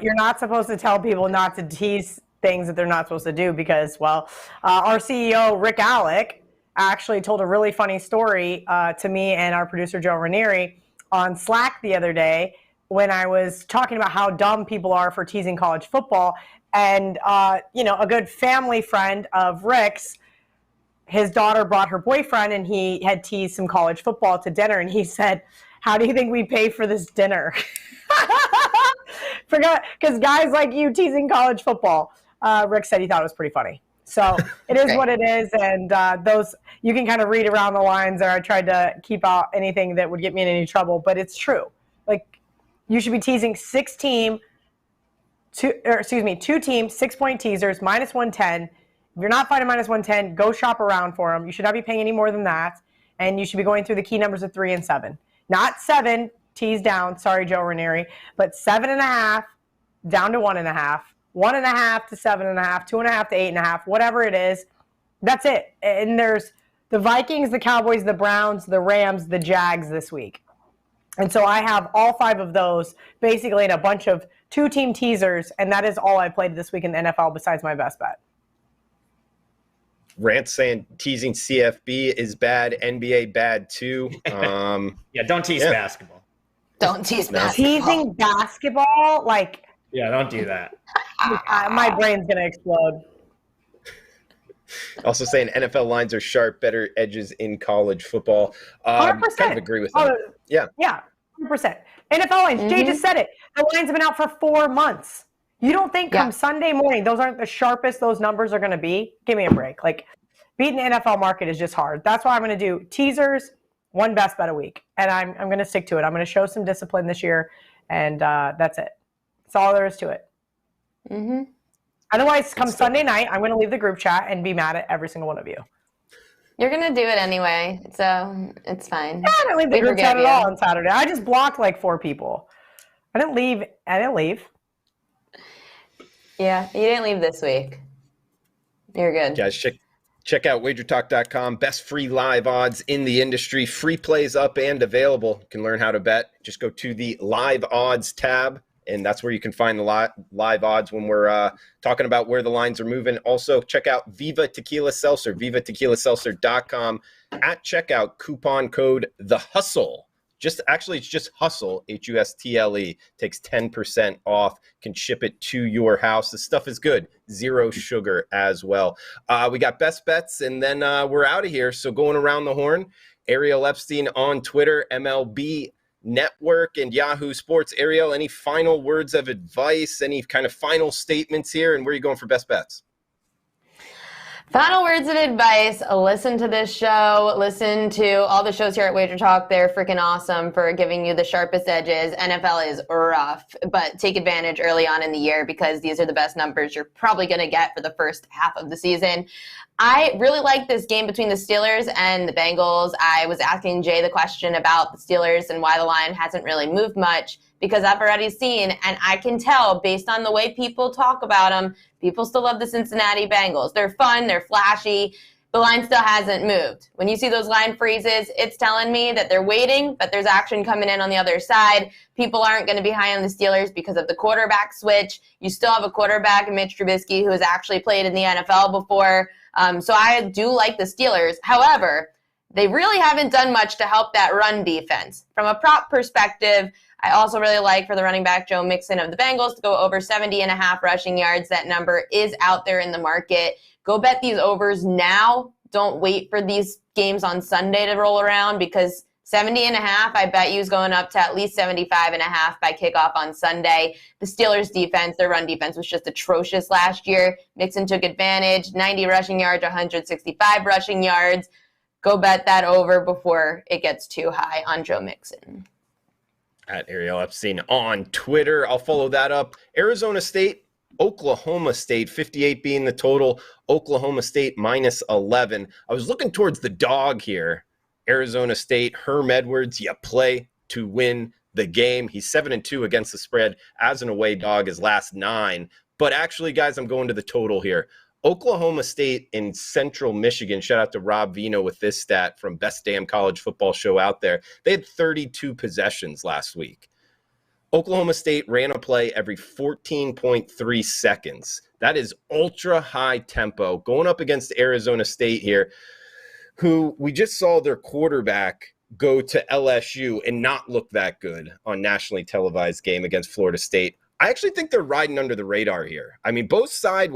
B: You're not supposed to tell people not to tease things that they're not supposed to do because, well, our CEO, Rick Alec, actually told a really funny story to me and our producer, Joe Ranieri, on Slack the other day when I was talking about how dumb people are for teasing college football. And, a good family friend of Rick's, his daughter brought her boyfriend, and he had teased some college football to dinner. And he said, how do you think we pay for this dinner? Forgot, because guys like you teasing college football. Rick said he thought it was pretty funny. So it is what it is. And those, you can kind of read around the lines there. I tried to keep out anything that would get me in any trouble, but it's true. Like, you should be teasing two teams, 6-point teasers, -110. If you're not finding -110, go shop around for them. You should not be paying any more than that. And you should be going through the key numbers of 3 and 7. Not 7, tease down, sorry, Joe Ranieri, but 7.5 down to 1.5, 1.5 to 7.5, 2.5 to 8.5, whatever it is. That's it. And there's the Vikings, the Cowboys, the Browns, the Rams, the Jags this week. And so I have all 5 of those basically in a bunch of 2-team teasers, and that is all I played this week in the NFL besides my best bet.
A: Rant saying teasing CFB is bad, NBA bad too.
C: Don't tease basketball.
D: Don't tease basketball.
B: Teasing basketball, like...
C: Yeah, don't do that.
B: My brain's going to explode.
A: Also saying NFL lines are sharp, better edges in college football.
B: 100%.
A: Kind of agree with that. Yeah,
B: 100%. NFL lines, Jay just said it. The lines have been out for 4 months. You don't think come Sunday morning, those aren't the sharpest those numbers are going to be? Give me a break. Like, beating the NFL market is just hard. That's why I'm going to do teasers, 1 best bet a week. And I'm going to stick to it. I'm going to show some discipline this year. And that's it. That's all there is to it.
D: Mm-hmm.
B: Otherwise, come Sunday night, I'm going to leave the group chat and be mad at every single one of you.
D: You're going to do it anyway, so it's fine.
B: Yeah, I didn't leave the group chat at all on Saturday. I just blocked like 4 people. I didn't leave.
D: Yeah, you didn't leave this week. You're good.
A: Guys, check out WagerTalk.com. Best free live odds in the industry. Free plays up and available. You can learn how to bet. Just go to the live odds tab, and that's where you can find the live odds when we're talking about where the lines are moving. Also, check out Viva Tequila Seltzer, vivatequilaseltzer.com. At checkout, coupon code The Hustle. It's just Hustle, Hustle, takes 10% off, can ship it to your house. This stuff is good. 0 sugar as well. We got best bets, and then we're out of here. So going around the horn, Ariel Epstein on Twitter, MLB Network, and Yahoo Sports. Ariel, any final words of advice, any kind of final statements here, and where are you going for best bets?
D: Final words of advice, listen to this show, listen to all the shows here at Wager Talk. They're freaking awesome for giving you the sharpest edges. NFL is rough, but take advantage early on in the year because these are the best numbers you're probably going to get for the first half of the season. I really like this game between the Steelers and the Bengals. I was asking Jay the question about the Steelers and why the line hasn't really moved much because I've already seen, and I can tell based on the way people talk about them, people still love the Cincinnati Bengals. They're fun, they're flashy, the line still hasn't moved. When you see those line freezes, it's telling me that they're waiting, but there's action coming in on the other side. People aren't going to be high on the Steelers because of the quarterback switch. You still have a quarterback, Mitch Trubisky, who has actually played in the NFL before. So I do like the Steelers. However, they really haven't done much to help that run defense. From a prop perspective, I also really like for the running back Joe Mixon of the Bengals to go over 70.5 rushing yards. That number is out there in the market. Go bet these overs now. Don't wait for these games on Sunday to roll around, because 70.5, I bet you, is going up to at least 75.5 by kickoff on Sunday. The Steelers' defense, their run defense, was just atrocious last year. Mixon took advantage, 90 rushing yards, 165 rushing yards. Go bet that over before it gets too high on Joe Mixon.
A: At Ariel Epstein on Twitter. I'll follow that up. Arizona State, Oklahoma State, 58 being the total. Oklahoma State minus 11. I was looking towards the dog here. Arizona State, Herm Edwards, you play to win the game. He's 7-2 against the spread as an away dog his last 9. But actually, guys, I'm going to the total here. Oklahoma State in Central Michigan. Shout out to Rob Vino with this stat from Best Damn College Football Show out there. They had 32 possessions last week. Oklahoma State ran a play every 14.3 seconds. That is ultra high tempo going up against Arizona State here, who we just saw their quarterback go to LSU and not look that good on nationally televised game against Florida State. I actually think they're riding under the radar here. I mean, both side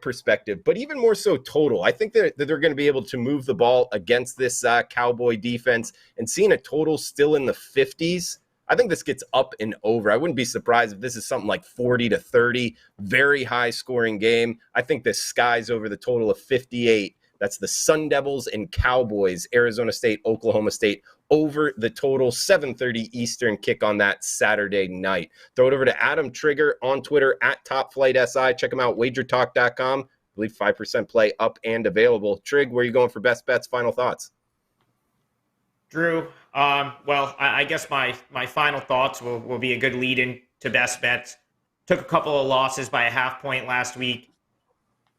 A: perspective, but even more so total. I think that they're going to be able to move the ball against this Cowboy defense, and seeing a total still in the 50s. I think this gets up and over. I wouldn't be surprised if this is something like 40-30, very high scoring game. I think the sky's over the total of 58. That's the Sun Devils and Cowboys, Arizona State, Oklahoma State, over the total, 7:30 Eastern kick on that Saturday night. Throw it over to Adam Trigger on Twitter at TopFlightSI. Check him out, WagerTalk.com. I believe 5% play up and available. Trig, where are you going for best bets? Final thoughts.
C: Drew, well, I guess my final thoughts will be a good lead in to best bets. Took a couple of losses by a half point last week.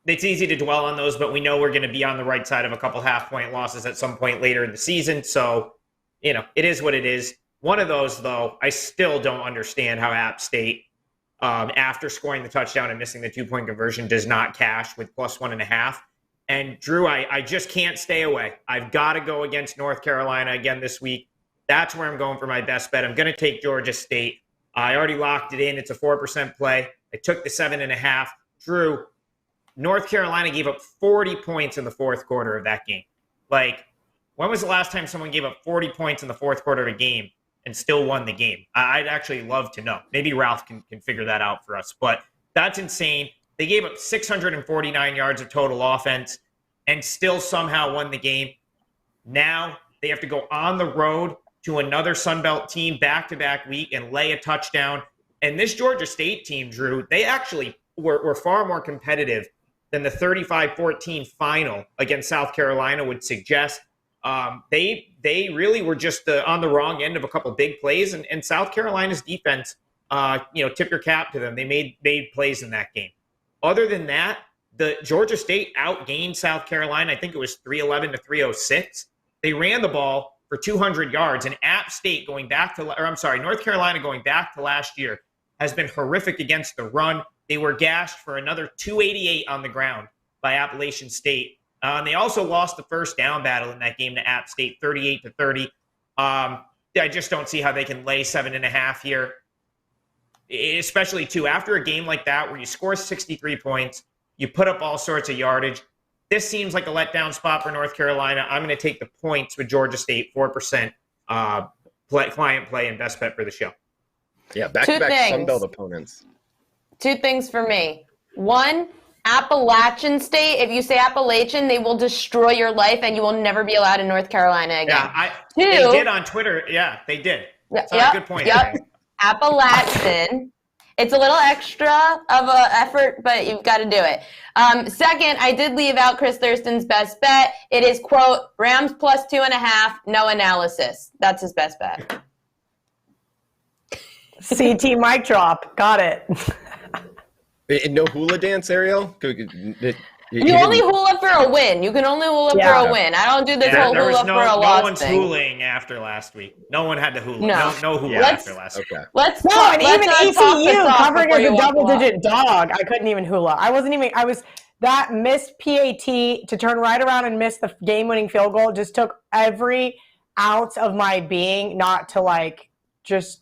C: It's easy to dwell on those, but we know we're going to be on the right side of a couple half-point losses at some point later in the season. So, it is what it is. One of those, though, I still don't understand how App State, after scoring the touchdown and missing the 2-point conversion, does not cash with plus 1.5. And, Drew, I just can't stay away. I've got to go against North Carolina again this week. That's where I'm going for my best bet. I'm going to take Georgia State. I already locked it in. It's a 4% play. I took the 7.5. Drew, North Carolina gave up 40 points in the fourth quarter of that game. Like, when was the last time someone gave up 40 points in the fourth quarter of a game and still won the game? I'd actually love to know. Maybe Ralph can figure that out for us. But that's insane. They gave up 649 yards of total offense and still somehow won the game. Now they have to go on the road to another Sun Belt team back-to-back week and lay a touchdown. And this Georgia State team, Drew, they actually were far more competitive than the 35-14 final against South Carolina would suggest. They really were just on the wrong end of a couple big plays, and South Carolina's defense, tip your cap to them. They made plays in that game. Other than that, the Georgia State outgained South Carolina. I think it was 311 to 306. They ran the ball for 200 yards, and North Carolina going back to last year has been horrific against the run. They were gashed for another 288 on the ground by Appalachian State. They also lost the first down battle in that game to App State, 38-30. I just don't see how they can lay 7.5 here, especially, too, after a game like that where you score 63 points, you put up all sorts of yardage. This seems like a letdown spot for North Carolina. I'm going to take the points with Georgia State, 4% client play and best bet for the show.
A: Yeah, back-to-back Sun Belt opponents.
D: 2 things for me. 1, Appalachian State. If you say Appalachian, they will destroy your life and you will never be allowed in North Carolina again.
C: Yeah, 2, they did on Twitter. Yeah, they did. Good point.
D: Yep. Appalachian. It's a little extra of an effort, but you've got to do it. Second, I did leave out Chris Thurston's best bet. It is, quote, Rams plus 2.5, no analysis. That's his best bet.
B: CT mic drop. Got it.
A: No hula dance, Ariel?
D: You only hula for a win. You can only hula for a win. I don't do this whole hula for a loss
C: no one's
D: thing.
C: hooling after last week. No one had to hula.
D: No
C: hula after last week.
B: And even ECU covering as a double-digit dog, I couldn't even hula. That missed PAT to turn right around and miss the game-winning field goal just took every ounce of my being not to just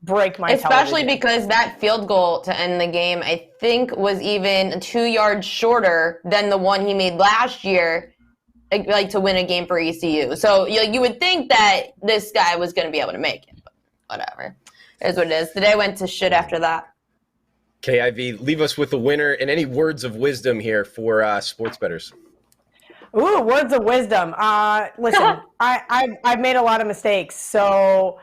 B: break my
D: Especially because that field goal to end the game, I think, was even 2 yards shorter than the one he made last year, to win a game for ECU. So you would think that this guy was going to be able to make it, but whatever. It is what it is. The day went to shit after that.
A: KIV, leave us with a winner and any words of wisdom here for sports bettors.
B: Ooh, words of wisdom. Listen, I've made a lot of mistakes. So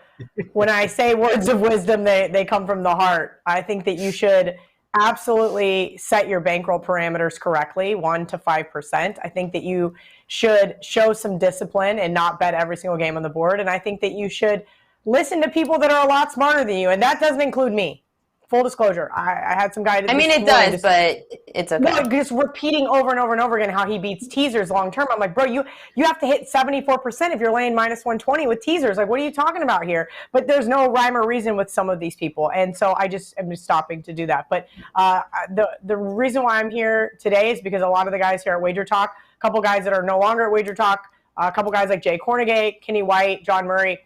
B: when I say words of wisdom, they come from the heart. I think that you should absolutely set your bankroll parameters correctly, 1 to 5%. I think that you should show some discipline and not bet every single game on the board. And I think that you should listen to people that are a lot smarter than you. And that doesn't include me. Full disclosure, I had some guy.
D: It does, but it's okay.
B: Just repeating over and over and over again how he beats teasers long term. I'm like, bro, you have to hit 74% if you're laying minus 120 with teasers. Like, what are you talking about here? But there's no rhyme or reason with some of these people, and so I'm just stopping to do that. But the reason why I'm here today is because a lot of the guys here at WagerTalk, a couple guys that are no longer at WagerTalk, a couple guys like Jay Kornegay, Kenny White, John Murray.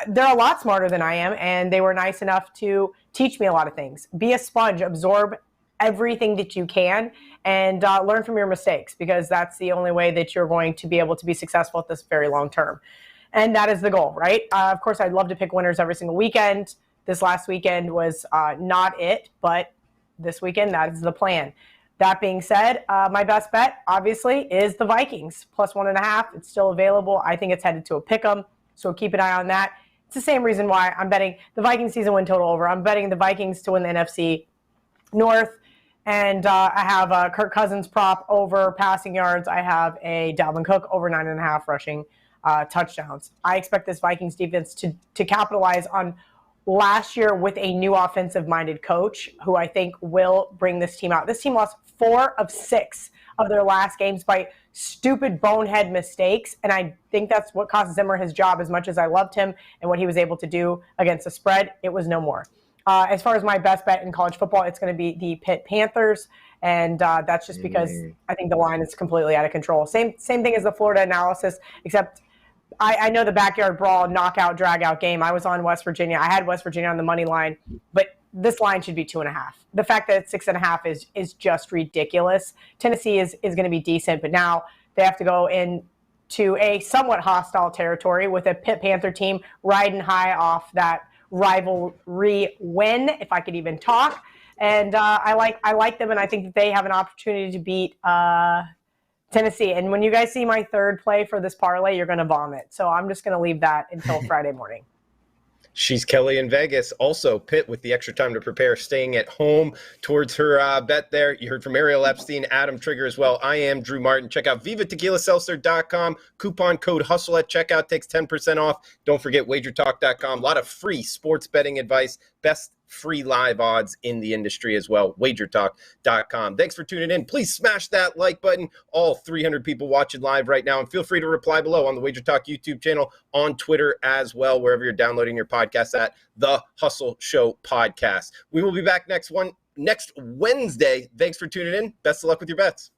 B: They're a lot smarter than I am, and they were nice enough to teach me a lot of things. Be a sponge, absorb everything that you can, and learn from your mistakes, because that's the only way that you're going to be able to be successful at this very long term. And that is the goal, right? Of course, I'd love to pick winners every single weekend. This last weekend was not it, but this weekend, that is the plan. That being said, my best bet, obviously, is the Vikings, plus 1.5. It's still available. I think it's headed to a pick'em. So keep an eye on that. It's the same reason why I'm betting the Vikings season win total over. I'm betting the Vikings to win the NFC North. And I have a Kirk Cousins prop over passing yards. I have a Dalvin Cook over 9.5 rushing touchdowns. I expect this Vikings defense to capitalize on last year with a new offensive-minded coach who I think will bring this team out. This team lost 4 of 6 of their last games by stupid bonehead mistakes, and I think that's what cost Zimmer his job. As much as I loved him and what he was able to do against the spread, it was no more. As far as my best bet in college football, it's going to be the Pitt Panthers, and that's just because I think the line is completely out of control. Same thing as the Florida analysis, except I know the backyard brawl, knockout, drag-out game. I was on West Virginia. I had West Virginia on the money line, but this line should be 2.5. The fact that it's 6.5 is just ridiculous. Tennessee is going to be decent, but now they have to go into a somewhat hostile territory with a Pitt Panther team riding high off that rivalry win, if I could even talk. And I like them, and I think that they have an opportunity to beat Tennessee. And when you guys see my third play for this parlay, you're going to vomit. So I'm just going to leave that until Friday morning.
A: She's Kelly in Vegas. Also, Pitt with the extra time to prepare, staying at home towards her bet there. You heard from Ariel Epstein, Adam Trigger as well. I am Drew Martin. Check out VivaTequilaSeltzer.com. Coupon code HUSTLE at checkout takes 10% off. Don't forget WagerTalk.com. A lot of free sports betting advice. Best free live odds in the industry as well. WagerTalk.com. Thanks for tuning in. Please smash that like button. All 300 people watching live right now. And feel free to reply below on the WagerTalk YouTube channel, on Twitter as well, wherever you're downloading your podcast at The Hustle Show Podcast. We will be back next Wednesday. Thanks for tuning in. Best of luck with your bets.